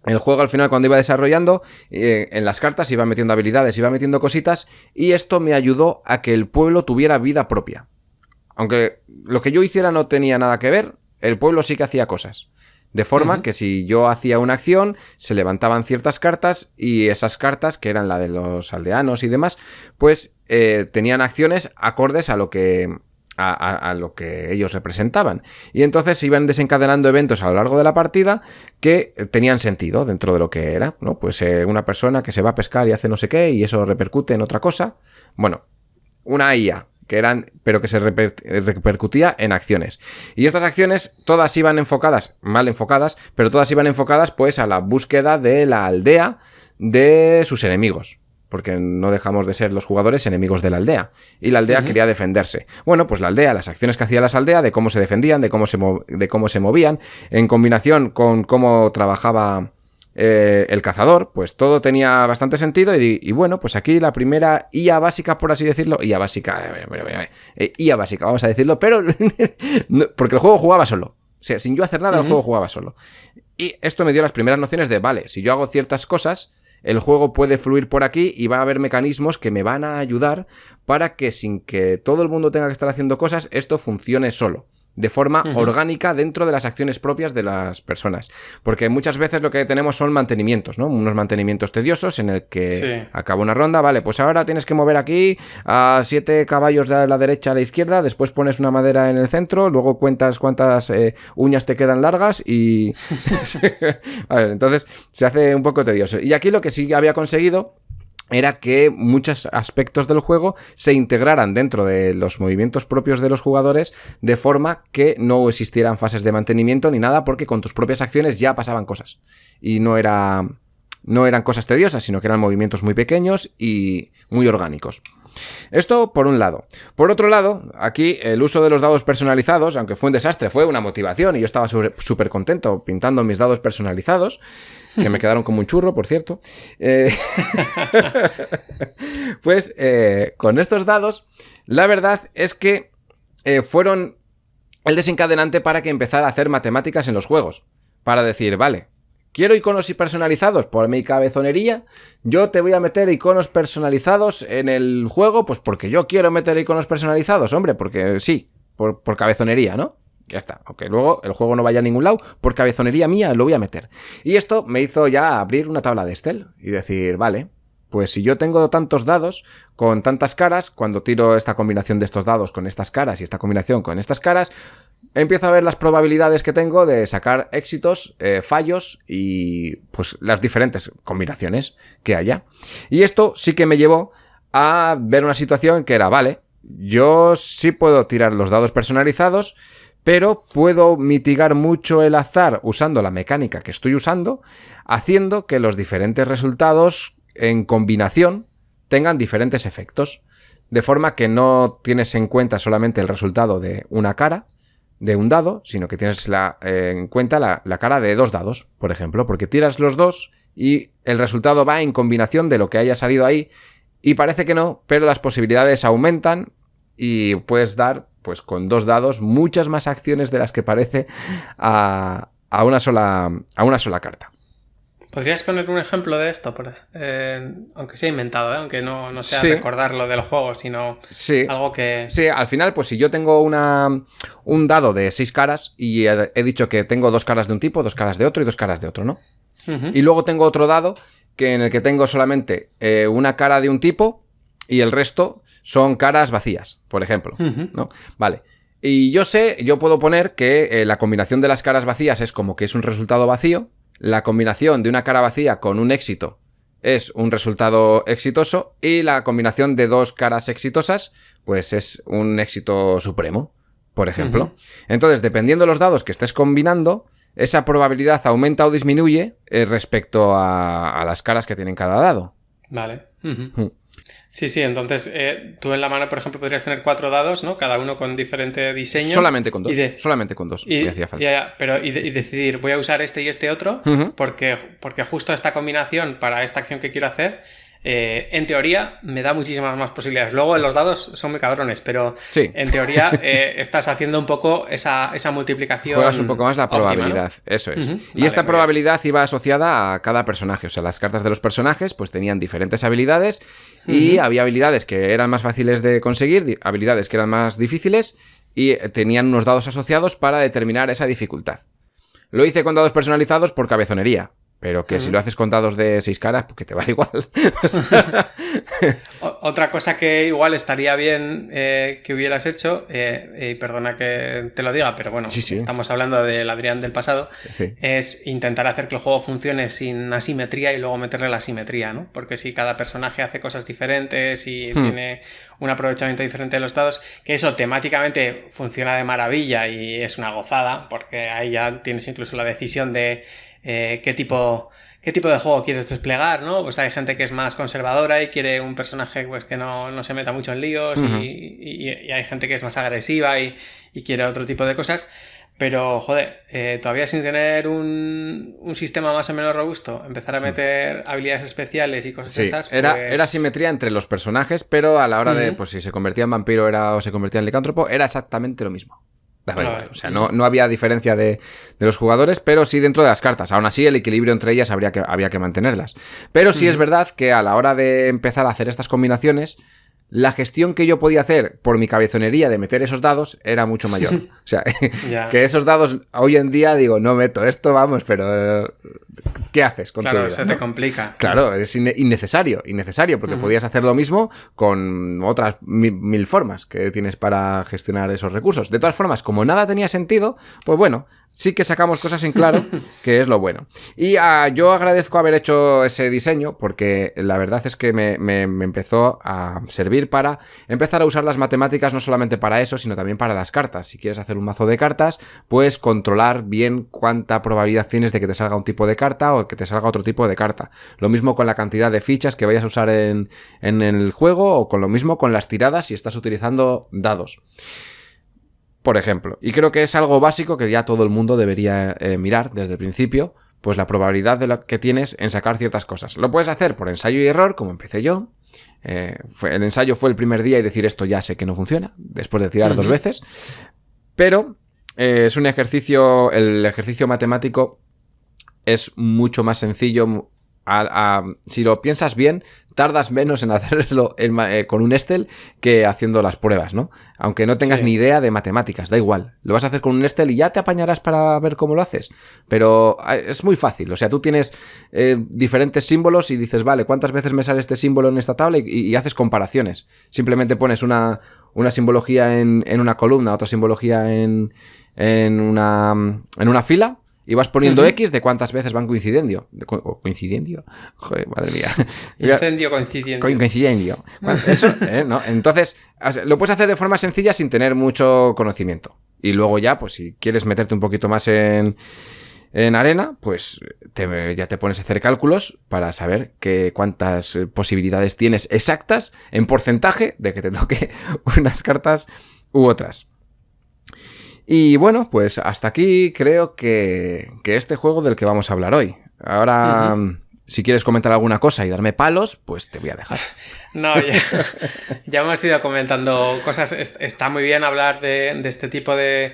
El juego al final, cuando iba desarrollando, en las cartas iba metiendo habilidades, iba metiendo cositas, y esto me ayudó a que el pueblo tuviera vida propia. Aunque lo que yo hiciera no tenía nada que ver, el pueblo sí que hacía cosas. De forma que si yo hacía una acción, se levantaban ciertas cartas, y esas cartas, que eran la de los aldeanos y demás, pues tenían acciones acordes a lo que... A lo que ellos representaban. Y entonces se iban desencadenando eventos a lo largo de la partida que tenían sentido dentro de lo que era, ¿no? Pues una persona que se va a pescar y hace no sé qué y eso repercute en otra cosa. Bueno, una IA que eran, pero que se repercutía en acciones. Y estas acciones todas iban enfocadas, mal enfocadas, pero todas iban enfocadas pues a la búsqueda de la aldea de sus enemigos. Porque no dejamos de ser los jugadores enemigos de la aldea. Y la aldea quería defenderse. Bueno, pues la aldea, las acciones que hacía las aldeas, de cómo se defendían, de cómo se movían, en combinación con cómo trabajaba el cazador, pues todo tenía bastante sentido. Y bueno, pues aquí la primera IA básica, por así decirlo, IA básica, vamos a decirlo, pero porque el juego jugaba solo. O sea, sin yo hacer nada, el juego jugaba solo. Y esto me dio las primeras nociones de, vale, si yo hago ciertas cosas... el juego puede fluir por aquí y va a haber mecanismos que me van a ayudar para que sin que todo el mundo tenga que estar haciendo cosas, esto funcione solo, de forma orgánica dentro de las acciones propias de las personas. Porque muchas veces lo que tenemos son mantenimientos, ¿no? Unos mantenimientos tediosos en el que acaba una ronda, vale, pues ahora tienes que mover aquí a 7 caballos de la derecha a la izquierda, después pones una madera en el centro, luego cuentas cuántas uñas te quedan largas y... A ver, entonces se hace un poco tedioso. Y aquí lo que sí había conseguido era que muchos aspectos del juego se integraran dentro de los movimientos propios de los jugadores de forma que no existieran fases de mantenimiento ni nada, porque con tus propias acciones ya pasaban cosas. Y no eran cosas tediosas, sino que eran movimientos muy pequeños y muy orgánicos. Esto por un lado. Por otro lado, aquí el uso de los dados personalizados, aunque fue un desastre, fue una motivación y yo estaba súper contento pintando mis dados personalizados, que me quedaron como un churro, por cierto. Pues con estos dados, la verdad es que fueron el desencadenante para que empezara a hacer matemáticas en los juegos. Para decir, vale, quiero iconos personalizados por mi cabezonería, yo te voy a meter iconos personalizados en el juego, pues porque yo quiero meter iconos personalizados, hombre, porque sí, por cabezonería, ¿no? Ya está, aunque luego el juego no vaya a ningún lado, por cabezonería mía lo voy a meter. Y esto me hizo ya abrir una tabla de Excel y decir, vale, pues si yo tengo tantos dados con tantas caras, cuando tiro esta combinación de estos dados con estas caras y esta combinación con estas caras, empiezo a ver las probabilidades que tengo de sacar éxitos, fallos y pues las diferentes combinaciones que haya. Y esto sí que me llevó a ver una situación que era, vale, yo sí puedo tirar los dados personalizados, pero puedo mitigar mucho el azar usando la mecánica que estoy usando, haciendo que los diferentes resultados en combinación tengan diferentes efectos, de forma que no tienes en cuenta solamente el resultado de una cara, de un dado, sino que tienes en cuenta la cara de 2 dados, por ejemplo, porque tiras los dos y el resultado va en combinación de lo que haya salido ahí, y parece que no, pero las posibilidades aumentan y puedes dar, pues con 2 dados, muchas más acciones de las que parece a una sola carta. ¿Podrías poner un ejemplo de esto? Aunque sea inventado, ¿eh? Aunque no sea Sí. recordarlo del juego, sino Sí. algo que... Sí, al final, pues si yo tengo un dado de 6 caras y he dicho que tengo 2 caras de un tipo, 2 caras de otro y 2 caras de otro, ¿no? Uh-huh. Y luego tengo otro dado en el que tengo solamente una cara de un tipo y el resto son caras vacías, por ejemplo, Uh-huh. ¿no? Vale. Y yo puedo poner que la combinación de las caras vacías es como que es un resultado vacío. La combinación de una cara vacía con un éxito es un resultado exitoso y la combinación de 2 caras exitosas pues es un éxito supremo, por ejemplo. Uh-huh. Entonces, dependiendo de los dados que estés combinando, esa probabilidad aumenta o disminuye respecto a las caras que tienen cada dado. Vale. Uh-huh. Sí, entonces tú en la mano, por ejemplo, podrías tener 4 dados, ¿no? Cada uno con diferente diseño. Solamente con 2. Solamente con 2. Y, hacía falta. pero decidir, voy a usar este y este otro, Uh-huh. porque justo esta combinación para esta acción que quiero hacer, en teoría, me da muchísimas más posibilidades. Luego, los dados son muy cabrones, pero sí. En teoría estás haciendo un poco esa multiplicación. Juegas un poco más la probabilidad, óptima, ¿no? Eso es. Uh-huh. Y esta probabilidad iba asociada a cada personaje. O sea, las cartas de los personajes pues tenían diferentes habilidades y había habilidades que eran más fáciles de conseguir, habilidades que eran más difíciles y tenían unos dados asociados para determinar esa dificultad. Lo hice con dados personalizados por cabezonería. Pero que si lo haces con dados de 6 caras, pues que te vale igual. Otra cosa que igual estaría bien que hubieras hecho, y perdona que te lo diga, pero bueno, sí. Estamos hablando del Adrián del pasado, sí. Es intentar hacer que el juego funcione sin asimetría y luego meterle la asimetría, ¿no? Porque si cada personaje hace cosas diferentes y tiene un aprovechamiento diferente de los dados, que eso temáticamente funciona de maravilla y es una gozada, porque ahí ya tienes incluso la decisión de qué tipo de juego quieres desplegar, ¿no? Pues hay gente que es más conservadora y quiere un personaje pues que no se meta mucho en líos y hay gente que es más agresiva y quiere otro tipo de cosas. Pero, joder, todavía sin tener un sistema más o menos robusto, empezar a meter habilidades especiales y cosas esas, pues... Era simetría entre los personajes, pero a la hora de, pues si se convertía en vampiro o se convertía en licántropo, era exactamente lo mismo. Igual. O sea, no había diferencia de los jugadores, pero sí dentro de las cartas. Aún así, el equilibrio entre ellas había que mantenerlas. Pero sí es verdad que a la hora de empezar a hacer estas combinaciones, la gestión que yo podía hacer por mi cabezonería de meter esos dados era mucho mayor. O sea, que esos dados hoy en día digo, no meto esto, vamos, pero ¿qué haces con tu vida? Claro, se te complica. Claro, es innecesario, porque podías hacer lo mismo con otras mil formas que tienes para gestionar esos recursos. De todas formas, como nada tenía sentido, pues bueno, sí que sacamos cosas en claro, que es lo bueno. Y yo agradezco haber hecho ese diseño, porque la verdad es que me empezó a servir para empezar a usar las matemáticas no solamente para eso, sino también para las cartas. Si quieres hacer un mazo de cartas, pues controlar bien cuánta probabilidad tienes de que te salga un tipo de carta o que te salga otro tipo de carta. Lo mismo con la cantidad de fichas que vayas a usar en el juego, o con lo mismo con las tiradas si estás utilizando dados, por ejemplo. Y creo que es algo básico que ya todo el mundo debería mirar desde el principio, pues la probabilidad de lo que tienes en sacar ciertas cosas. Lo puedes hacer por ensayo y error, como empecé yo. El ensayo fue el primer día y decir esto ya sé que no funciona, después de tirar 2 veces. Pero es un ejercicio, el ejercicio matemático es mucho más sencillo. Si lo piensas bien, tardas menos en hacerlo con un Excel que haciendo las pruebas, ¿no? Aunque no tengas ni idea de matemáticas, da igual. Lo vas a hacer con un Excel y ya te apañarás para ver cómo lo haces. Pero es muy fácil. O sea, tú tienes diferentes símbolos y dices, vale, ¿cuántas veces me sale este símbolo en esta tabla? Y haces comparaciones. Simplemente pones una simbología en una columna, otra simbología en una fila. Y vas poniendo X de cuántas veces van coincidiendo. ¿Coincidiendo? Joder, madre mía. Coincidiendo. Eso, ¿no? Entonces, lo puedes hacer de forma sencilla sin tener mucho conocimiento. Y luego ya, pues si quieres meterte un poquito más en arena, pues ya te pones a hacer cálculos para saber cuántas posibilidades tienes exactas en porcentaje de que te toque unas cartas u otras. Y bueno, pues hasta aquí creo que este juego del que vamos a hablar hoy. Ahora, si quieres comentar alguna cosa y darme palos, pues te voy a dejar. No, ya hemos ido comentando cosas. Está muy bien hablar de este tipo de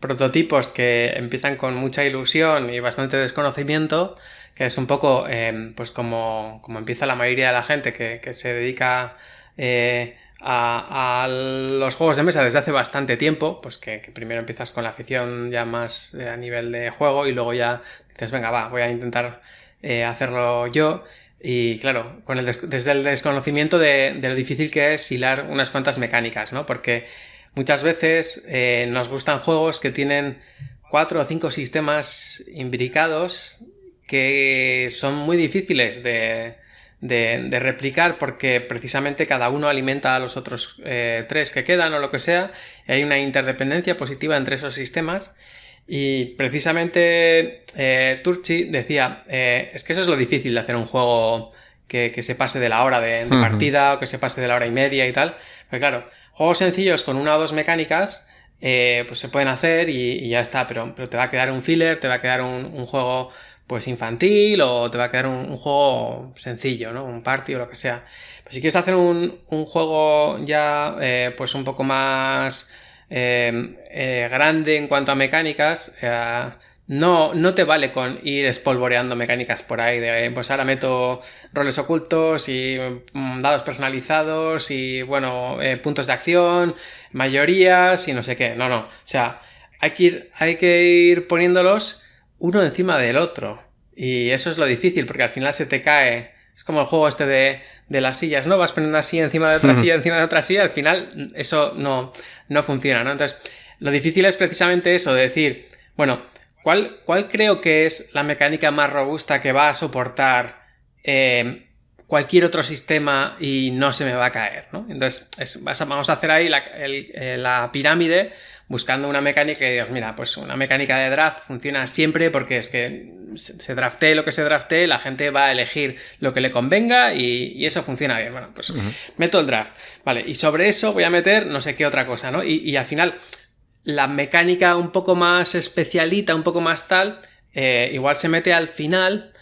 prototipos que empiezan con mucha ilusión y bastante desconocimiento, que es un poco pues como empieza la mayoría de la gente que se dedica a los juegos de mesa desde hace bastante tiempo, pues que primero empiezas con la afición ya más a nivel de juego y luego ya dices, venga, voy a intentar hacerlo yo. Y claro, desde el desconocimiento de lo difícil que es hilar unas cuantas mecánicas, ¿no? Porque muchas veces nos gustan juegos que tienen 4 o 5 sistemas imbricados que son muy difíciles de replicar porque precisamente cada uno alimenta a los otros 3 que quedan o lo que sea. Y hay una interdependencia positiva entre esos sistemas. Y precisamente Turchi decía, es que eso es lo difícil de hacer un juego que se pase de la hora de partida o que se pase de la hora y media y tal. Pues claro, juegos sencillos con 1 o 2 mecánicas pues se pueden hacer y ya está, pero te va a quedar un filler, te va a quedar un juego pues infantil o te va a quedar un juego sencillo, ¿no? Un party o lo que sea. Pues si quieres hacer un juego ya pues un poco más grande en cuanto a mecánicas, no te vale con ir espolvoreando mecánicas por ahí de pues ahora meto roles ocultos y dados personalizados y bueno, puntos de acción, mayorías y no sé qué. No, o sea, hay que ir poniéndolos uno encima del otro y eso es lo difícil porque al final se te cae. Es como el juego este de las sillas, ¿no? Vas poniendo así encima de otra silla, encima de otra silla, al final eso no funciona, ¿no? Entonces, lo difícil es precisamente eso, de decir, bueno, ¿cuál creo que es la mecánica más robusta que va a soportar cualquier otro sistema y no se me va a caer, ¿no? Entonces, vamos a hacer ahí la pirámide buscando una mecánica que digas, mira, pues una mecánica de draft funciona siempre porque es que se draftee lo que se draftee, la gente va a elegir lo que le convenga y eso funciona bien. Bueno, pues meto el draft, vale, y sobre eso voy a meter no sé qué otra cosa, ¿no? Y al final, la mecánica un poco más especialita, un poco más tal, igual se mete al final,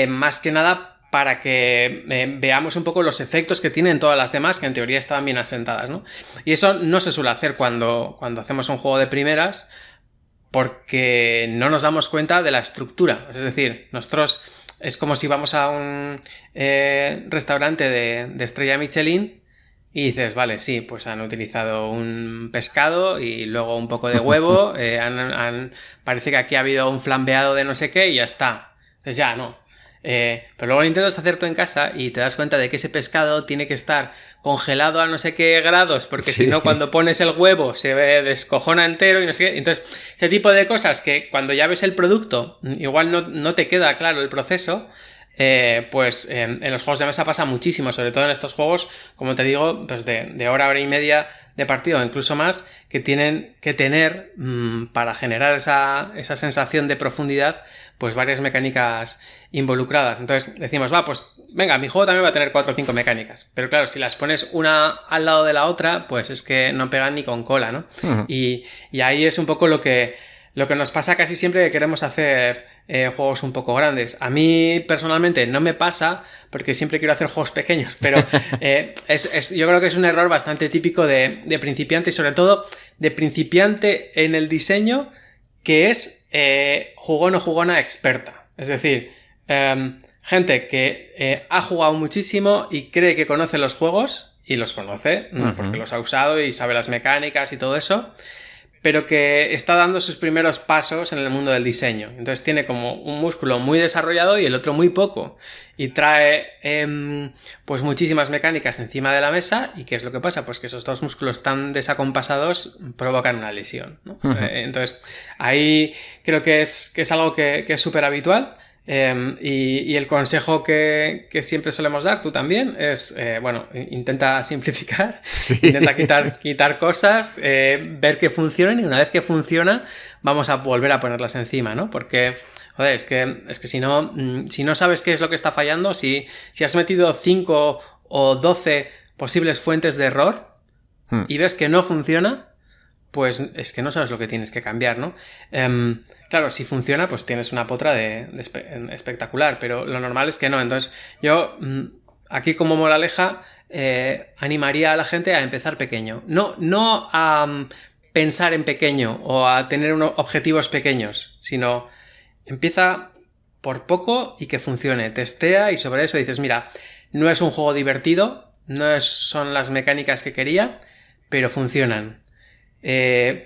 más que nada para que veamos un poco los efectos que tienen todas las demás, que en teoría estaban bien asentadas, ¿no? Y eso no se suele hacer cuando hacemos un juego de primeras, porque no nos damos cuenta de la estructura. Es decir, nosotros es como si vamos a un restaurante de estrella Michelin y dices, vale, sí, pues han utilizado un pescado y luego un poco de huevo, parece que aquí ha habido un flambeado de no sé qué y ya está. Entonces ya, no. Pero luego lo intentas hacer tú en casa y te das cuenta de que ese pescado tiene que estar congelado a no sé qué grados, porque si no, cuando pones el huevo se descojona entero y no sé qué. Entonces, ese tipo de cosas que cuando ya ves el producto, igual no te queda claro el proceso. Pues en los juegos de mesa pasa muchísimo, sobre todo en estos juegos, como te digo, pues de hora y media de partido, incluso más, que tienen que tener para generar esa sensación de profundidad, pues varias mecánicas involucradas. Entonces decimos, pues venga, mi juego también va a tener 4 o 5 mecánicas, pero claro, si las pones una al lado de la otra, pues es que no pegan ni con cola, ¿no? Y ahí es un poco lo que nos pasa casi siempre que queremos hacer juegos un poco grandes. A mí personalmente no me pasa porque siempre quiero hacer juegos pequeños, pero yo creo que es un error bastante típico de principiante y sobre todo de principiante en el diseño que es jugón o jugona experta. Es decir, gente que ha jugado muchísimo y cree que conoce los juegos y los conoce porque los ha usado y sabe las mecánicas y todo eso, pero que está dando sus primeros pasos en el mundo del diseño. Entonces tiene como un músculo muy desarrollado y el otro muy poco. Y trae pues muchísimas mecánicas encima de la mesa. ¿Y qué es lo que pasa? Pues que esos dos músculos tan desacompasados provocan una lesión, ¿no? Entonces ahí creo que es algo que es súper habitual. Y el consejo que siempre solemos dar, tú también, es, intenta simplificar, intenta quitar cosas, ver que funcionen y una vez que funciona, vamos a volver a ponerlas encima, ¿no? Porque, joder, es que si no sabes qué es lo que está fallando, si has metido 5 o 12 posibles fuentes de error y ves que no funciona, pues es que no sabes lo que tienes que cambiar, ¿no? Claro, si funciona, pues tienes una potra espectacular, pero lo normal es que no. Entonces, yo aquí como moraleja animaría a la gente a empezar pequeño. No a pensar en pequeño o a tener unos objetivos pequeños, sino empieza por poco y que funcione. Testea y sobre eso dices, mira, no es un juego divertido, son las mecánicas que quería, pero funcionan.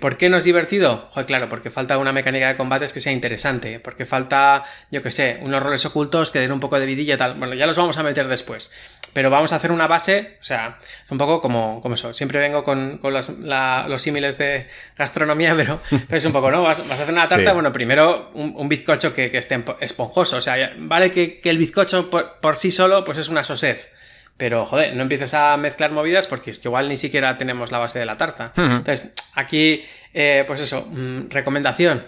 ¿Por qué no es divertido? Joder, claro, porque falta una mecánica de combates que sea interesante, porque falta, yo qué sé, unos roles ocultos que den un poco de vidilla y tal. Bueno, ya los vamos a meter después, pero vamos a hacer una base, o sea, es un poco como eso. Siempre vengo con los símiles de gastronomía, pero es un poco, ¿no? Vas a hacer una tarta, sí. Bueno, primero un bizcocho que esté esponjoso, o sea, vale que el bizcocho por sí solo pues es una sosez. Pero, joder, no empieces a mezclar movidas porque es que igual ni siquiera tenemos la base de la tarta. Uh-huh. Entonces, aquí, pues eso, recomendación,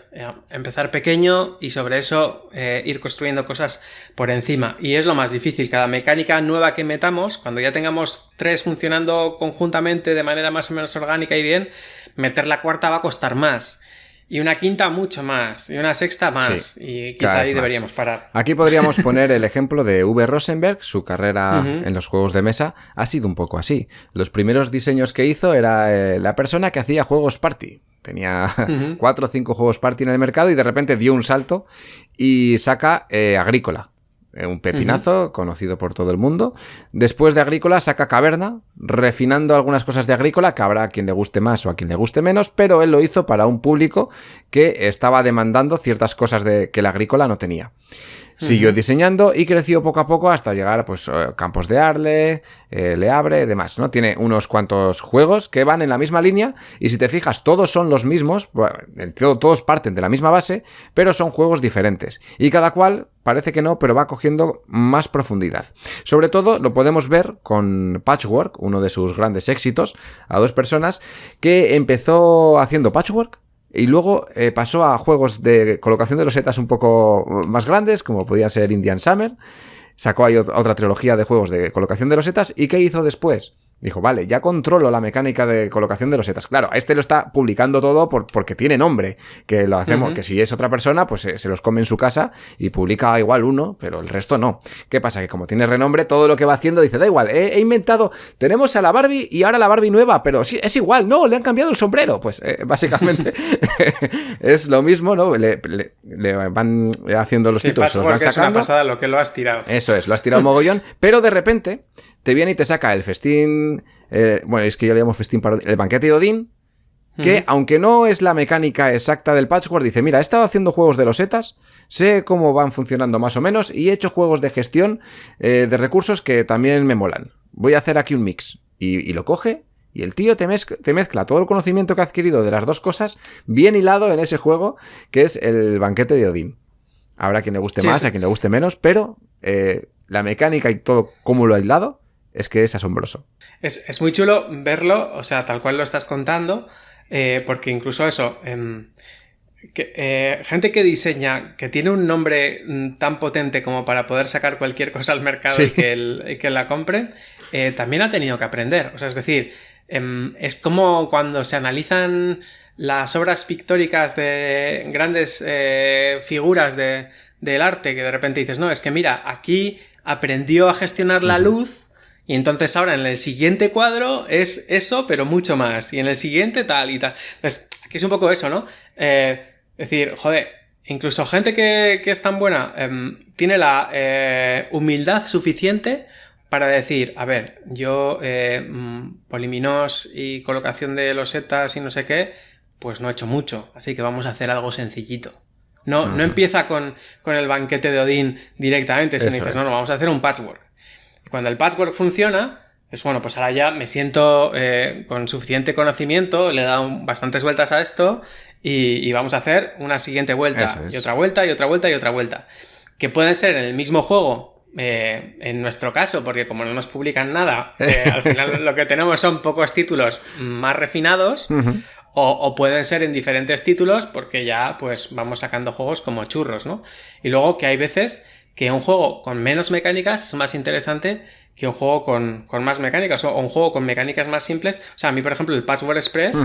empezar pequeño y sobre eso ir construyendo cosas por encima. Y es lo más difícil. Cada mecánica nueva que metamos, cuando ya tengamos 3 funcionando conjuntamente de manera más o menos orgánica y bien, meter la cuarta va a costar más. Y una quinta mucho más, y una sexta más, sí, y quizá ahí deberíamos parar. Aquí podríamos poner el ejemplo de Uwe Rosenberg. Su carrera en los juegos de mesa ha sido un poco así. Los primeros diseños que hizo era la persona que hacía juegos party. Tenía 4 o 5 juegos party en el mercado y de repente dio un salto y saca Agrícola. Un pepinazo conocido por todo el mundo. Después de Agrícola saca Caverna, refinando algunas cosas de Agrícola, que habrá a quien le guste más o a quien le guste menos, pero él lo hizo para un público que estaba demandando ciertas cosas que la Agrícola no tenía. Siguió diseñando y creció poco a poco hasta llegar pues Campos de Arle, Le Havre, demás, ¿no? Tiene unos cuantos juegos que van en la misma línea y si te fijas todos son los mismos, bueno, todos parten de la misma base, pero son juegos diferentes y cada cual parece que no, pero va cogiendo más profundidad. Sobre todo lo podemos ver con Patchwork, uno de sus grandes éxitos, a 2 personas que empezó haciendo Patchwork y luego pasó a juegos de colocación de losetas un poco más grandes, como podía ser Indian Summer. Sacó ahí otra trilogía de juegos de colocación de losetas. ¿Y qué hizo después? Dijo, vale, ya controlo la mecánica de colocación de losetas. Claro, a este lo está publicando todo porque tiene nombre. Que lo hacemos, que si es otra persona, pues se los come en su casa y publica igual uno, pero el resto no. ¿Qué pasa? Que como tiene renombre, todo lo que va haciendo dice, da igual, he inventado, tenemos a la Barbie y ahora la Barbie nueva, pero sí, es igual, no, le han cambiado el sombrero. Pues básicamente es lo mismo, ¿no? Le van haciendo los títulos, se los van sacando. Es una pasada lo que lo has tirado. Eso es, lo has tirado mogollón, pero de repente te viene y te saca el festín, bueno, es que yo le llamo festín para el banquete de Odín, que aunque no es la mecánica exacta del Patchwork, dice, mira, he estado haciendo juegos de losetas, sé cómo van funcionando más o menos y he hecho juegos de gestión de recursos que también me molan. Voy a hacer aquí un mix. Y lo coge y el tío te mezcla todo el conocimiento que ha adquirido de las dos cosas bien hilado en ese juego que es el banquete de Odín. Habrá quien le guste más, a quien le guste menos, pero la mecánica y todo cómo lo ha hilado es que es asombroso. Es muy chulo verlo, o sea, tal cual lo estás contando, porque incluso eso, gente que diseña, que tiene un nombre tan potente como para poder sacar cualquier cosa al mercado y que la compren, también ha tenido que aprender. O sea, es decir, es como cuando se analizan las obras pictóricas de grandes figuras del arte, que de repente dices, no, es que mira, aquí aprendió a gestionar la luz. Y entonces ahora en el siguiente cuadro es eso, pero mucho más. Y en el siguiente tal y tal. Entonces, aquí es un poco eso, ¿no? Es decir, joder, incluso gente que es tan buena tiene la humildad suficiente para decir, a ver, yo poliminos y colocación de losetas y no sé qué, pues no he hecho mucho. Así que vamos a hacer algo sencillito. No empieza con el banquete de Odín directamente, sino dices, no, vamos a hacer un patchwork. Cuando el patchwork funciona, es bueno, pues ahora ya me siento con suficiente conocimiento, le he dado bastantes vueltas a esto y vamos a hacer una siguiente vuelta, y otra vuelta, y otra vuelta, y otra vuelta. Que pueden ser en el mismo juego, en nuestro caso, porque como no nos publican nada, al final lo que tenemos son pocos títulos más refinados, o pueden ser en diferentes títulos, porque ya pues vamos sacando juegos como churros, ¿no? Y luego que hay veces que un juego con menos mecánicas es más interesante que un juego con más mecánicas o un juego con mecánicas más simples. O sea, a mí, por ejemplo, el Patchwork Express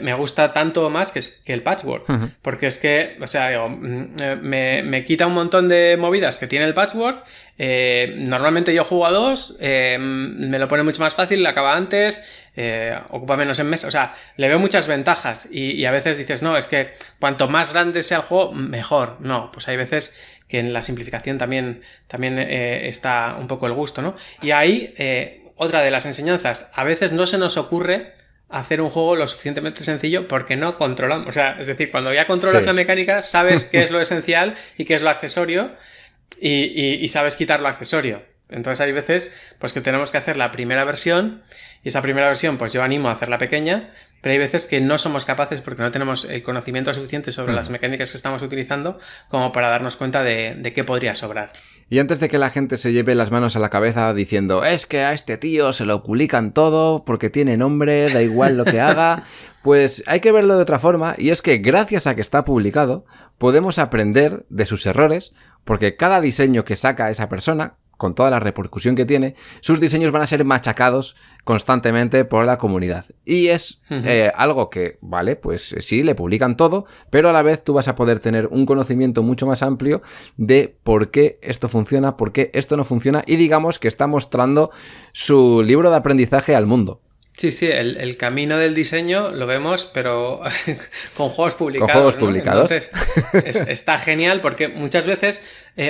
me gusta tanto más que el Patchwork. Porque es que, o sea, digo, me quita un montón de movidas que tiene el Patchwork. Normalmente yo juego a 2, me lo pone mucho más fácil, acaba antes, ocupa menos en mesa. O sea, le veo muchas ventajas y a veces dices, no, es que cuanto más grande sea el juego, mejor. No, pues hay veces que en la simplificación también está un poco el gusto, ¿no? Y ahí, otra de las enseñanzas, a veces no se nos ocurre hacer un juego lo suficientemente sencillo porque no controlamos. O sea, es decir, cuando ya controlas la mecánica, sabes qué es lo esencial y qué es lo accesorio y sabes quitar lo accesorio. Entonces hay veces pues que tenemos que hacer la primera versión y esa primera versión pues yo animo a hacerla pequeña, pero hay veces que no somos capaces porque no tenemos el conocimiento suficiente sobre las mecánicas que estamos utilizando como para darnos cuenta de qué podría sobrar. Y antes de que la gente se lleve las manos a la cabeza diciendo es que a este tío se lo publican todo porque tiene nombre, da igual lo que haga, pues hay que verlo de otra forma y es que gracias a que está publicado podemos aprender de sus errores porque cada diseño que saca esa persona, con toda la repercusión que tiene, sus diseños van a ser machacados constantemente por la comunidad. Y es algo que, vale, pues sí, le publican todo, pero a la vez tú vas a poder tener un conocimiento mucho más amplio de por qué esto funciona, por qué esto no funciona, y digamos que está mostrando su libro de aprendizaje al mundo. Sí, sí, el camino del diseño lo vemos, pero con juegos publicados. Con juegos, ¿no? publicados. Entonces, está genial porque muchas veces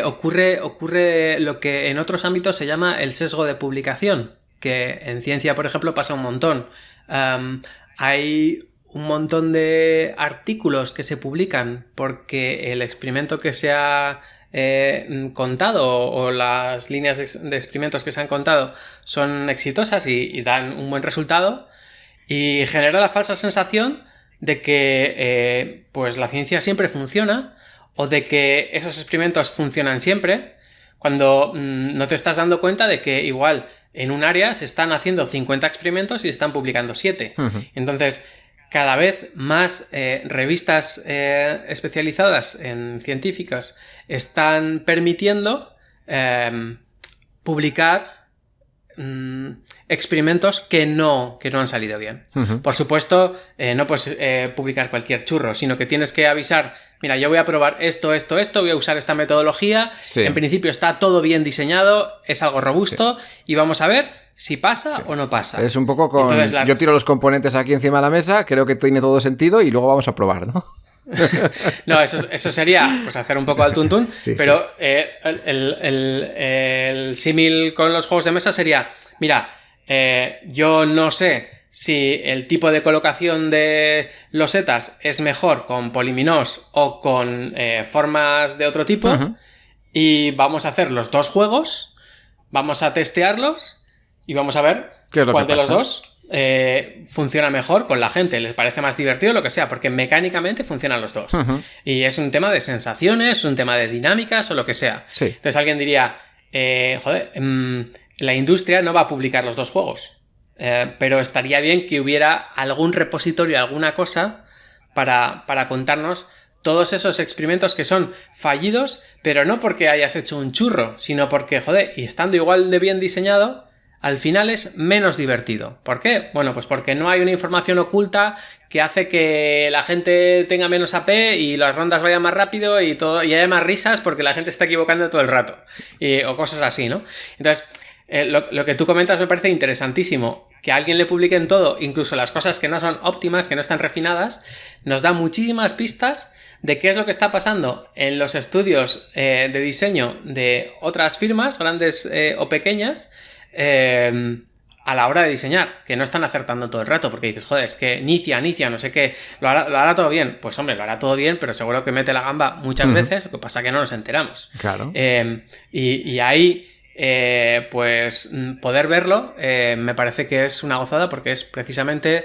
ocurre lo que en otros ámbitos se llama el sesgo de publicación, que en ciencia, por ejemplo, pasa un montón. Hay un montón de artículos que se publican porque el experimento que se ha contado o las líneas de experimentos que se han contado son exitosas y dan un buen resultado y genera la falsa sensación de que pues la ciencia siempre funciona o de que esos experimentos funcionan siempre cuando no te estás dando cuenta de que igual en un área se están haciendo 50 experimentos y se están publicando 7. Entonces cada vez más revistas especializadas en científicas están permitiendo publicar experimentos que no han salido bien. Por supuesto, no puedes publicar cualquier churro, sino que tienes que avisar, mira, yo voy a probar esto, voy a usar esta metodología, en principio está todo bien diseñado, es algo robusto, y vamos a ver si pasa o no pasa. Es un poco con... Entonces, yo tiro los componentes aquí encima de la mesa, creo que tiene todo sentido y luego vamos a probar, ¿no? No, eso sería pues hacer un poco al tuntún, pero el símil con los juegos de mesa sería, mira, yo no sé si el tipo de colocación de losetas es mejor con poliminos o con formas de otro tipo, y vamos a hacer los dos juegos, vamos a testearlos y vamos a ver cuál de los dos funciona mejor con la gente, les parece más divertido, lo que sea, porque mecánicamente funcionan los dos. Y es un tema de sensaciones, un tema de dinámicas o lo que sea. Entonces alguien diría, la industria no va a publicar los dos juegos, pero estaría bien que hubiera algún repositorio, alguna cosa para contarnos todos esos experimentos que son fallidos, pero no porque hayas hecho un churro, sino porque, y estando igual de bien diseñado, al final es menos divertido. ¿Por qué? Bueno, pues porque no hay una información oculta que hace que la gente tenga menos AP y las rondas vayan más rápido y haya más risas porque la gente está equivocando todo el rato. O cosas así, ¿no? Entonces, lo que tú comentas me parece interesantísimo. Que a alguien le publiquen todo, incluso las cosas que no son óptimas, que no están refinadas, nos da muchísimas pistas de qué es lo que está pasando en los estudios de diseño de otras firmas, grandes o pequeñas, a la hora de diseñar, que no están acertando todo el rato, porque dices, es que Nicia, no sé qué, lo hará todo bien. Pues hombre, lo hará todo bien, pero seguro que mete la gamba muchas veces, lo que pasa es que no nos enteramos. Claro. Y ahí, pues poder verlo, me parece que es una gozada, porque es precisamente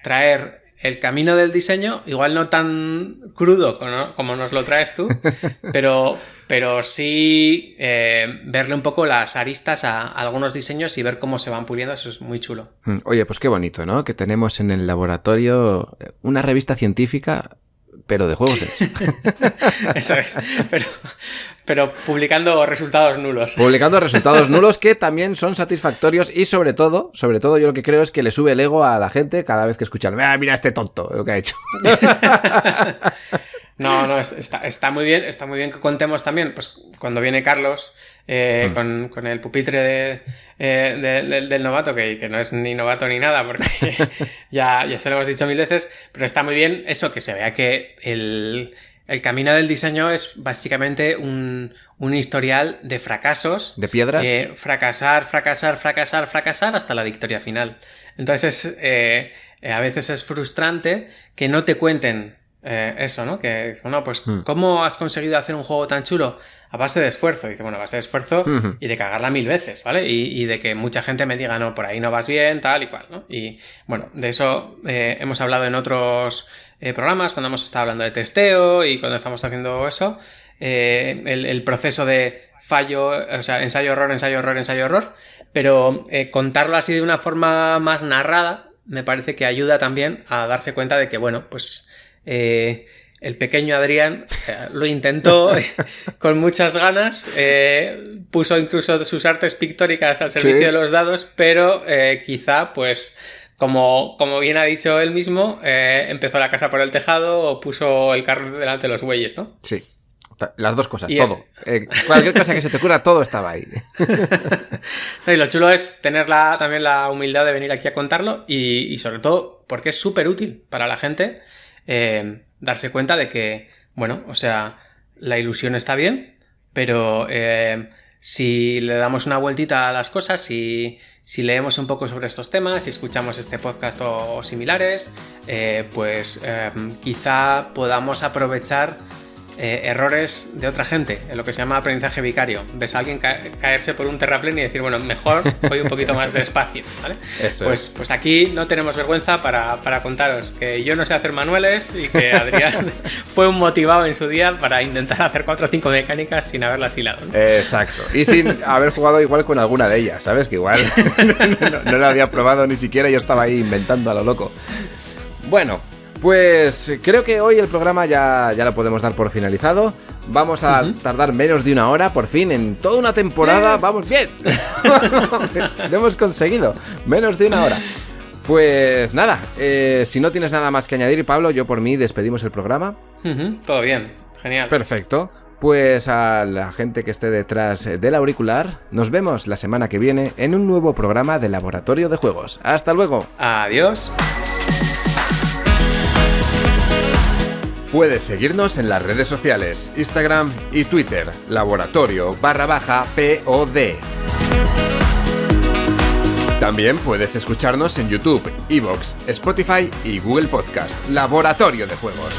traer el camino del diseño, igual no tan crudo como nos lo traes tú, pero sí verle un poco las aristas a algunos diseños y ver cómo se van puliendo, eso es muy chulo. Oye, pues qué bonito, ¿no? Que tenemos en el laboratorio una revista científica pero de juegos de NES. Eso es. Pero publicando resultados nulos. Publicando resultados nulos que también son satisfactorios y sobre todo yo lo que creo es que le sube el ego a la gente cada vez que escuchan, mira este tonto, lo que ha hecho. No, está muy bien que contemos también, pues cuando viene Carlos con el pupitre del novato, que no es ni novato ni nada, porque ya se lo hemos dicho 1000 veces, pero está muy bien eso, que se vea que el camino del diseño es básicamente un historial de fracasos. ¿De piedras? Fracasar hasta la victoria final. Entonces, a veces es frustrante que no te cuenten eso, ¿no? Que, bueno, pues, ¿cómo has conseguido hacer un juego tan chulo? A base de esfuerzo. Dice, bueno, a base de esfuerzo y de cagarla 1000 veces, ¿vale? Y de que mucha gente me diga, no, por ahí no vas bien, tal y cual, ¿no? Y, bueno, de eso hemos hablado en otros programas, cuando hemos estado hablando de testeo y cuando estamos haciendo eso. El proceso de fallo, o sea, ensayo-error, pero contarlo así de una forma más narrada me parece que ayuda también a darse cuenta de que, bueno, pues el pequeño Adrián lo intentó con muchas ganas, puso incluso sus artes pictóricas al servicio de los dados, pero quizá, pues, como bien ha dicho él mismo, empezó la casa por el tejado o puso el carro delante de los bueyes, ¿no? Sí. Las dos cosas, todo. Cualquier cosa que se te ocurra, todo estaba ahí. Y lo chulo es tener también la humildad de venir aquí a contarlo y sobre todo porque es súper útil para la gente darse cuenta de que, bueno, o sea, la ilusión está bien, pero si le damos una vueltita a las cosas, si leemos un poco sobre estos temas, si escuchamos este podcast o similares, pues quizá podamos aprovechar errores de otra gente, en lo que se llama aprendizaje vicario. Ves a alguien caerse por un terraplén y decir, bueno, mejor voy un poquito más despacio, ¿vale? Pues aquí no tenemos vergüenza para contaros que yo no sé hacer manuales y que Adrián fue un motivado en su día para intentar hacer 4 o 5 mecánicas sin haberlas hilado, ¿no? Exacto. Y sin haber jugado igual con alguna de ellas, ¿sabes? Que igual no la había probado ni siquiera y yo estaba ahí inventando a lo loco. Bueno, pues creo que hoy el programa ya lo podemos dar por finalizado. Vamos a tardar menos de 1 hora, por fin, en toda una temporada. Vamos bien. Lo hemos conseguido. Menos de 1 hora. Pues nada, si no tienes nada más que añadir, Pablo, yo por mí despedimos el programa. Todo bien, genial. Perfecto. Pues a la gente que esté detrás del auricular, nos vemos la semana que viene en un nuevo programa de Laboratorio de Juegos. ¡Hasta luego! Adiós. Puedes seguirnos en las redes sociales, Instagram y Twitter, laboratorio_POD. También puedes escucharnos en YouTube, iVoox, Spotify y Google Podcast, Laboratorio de Juegos.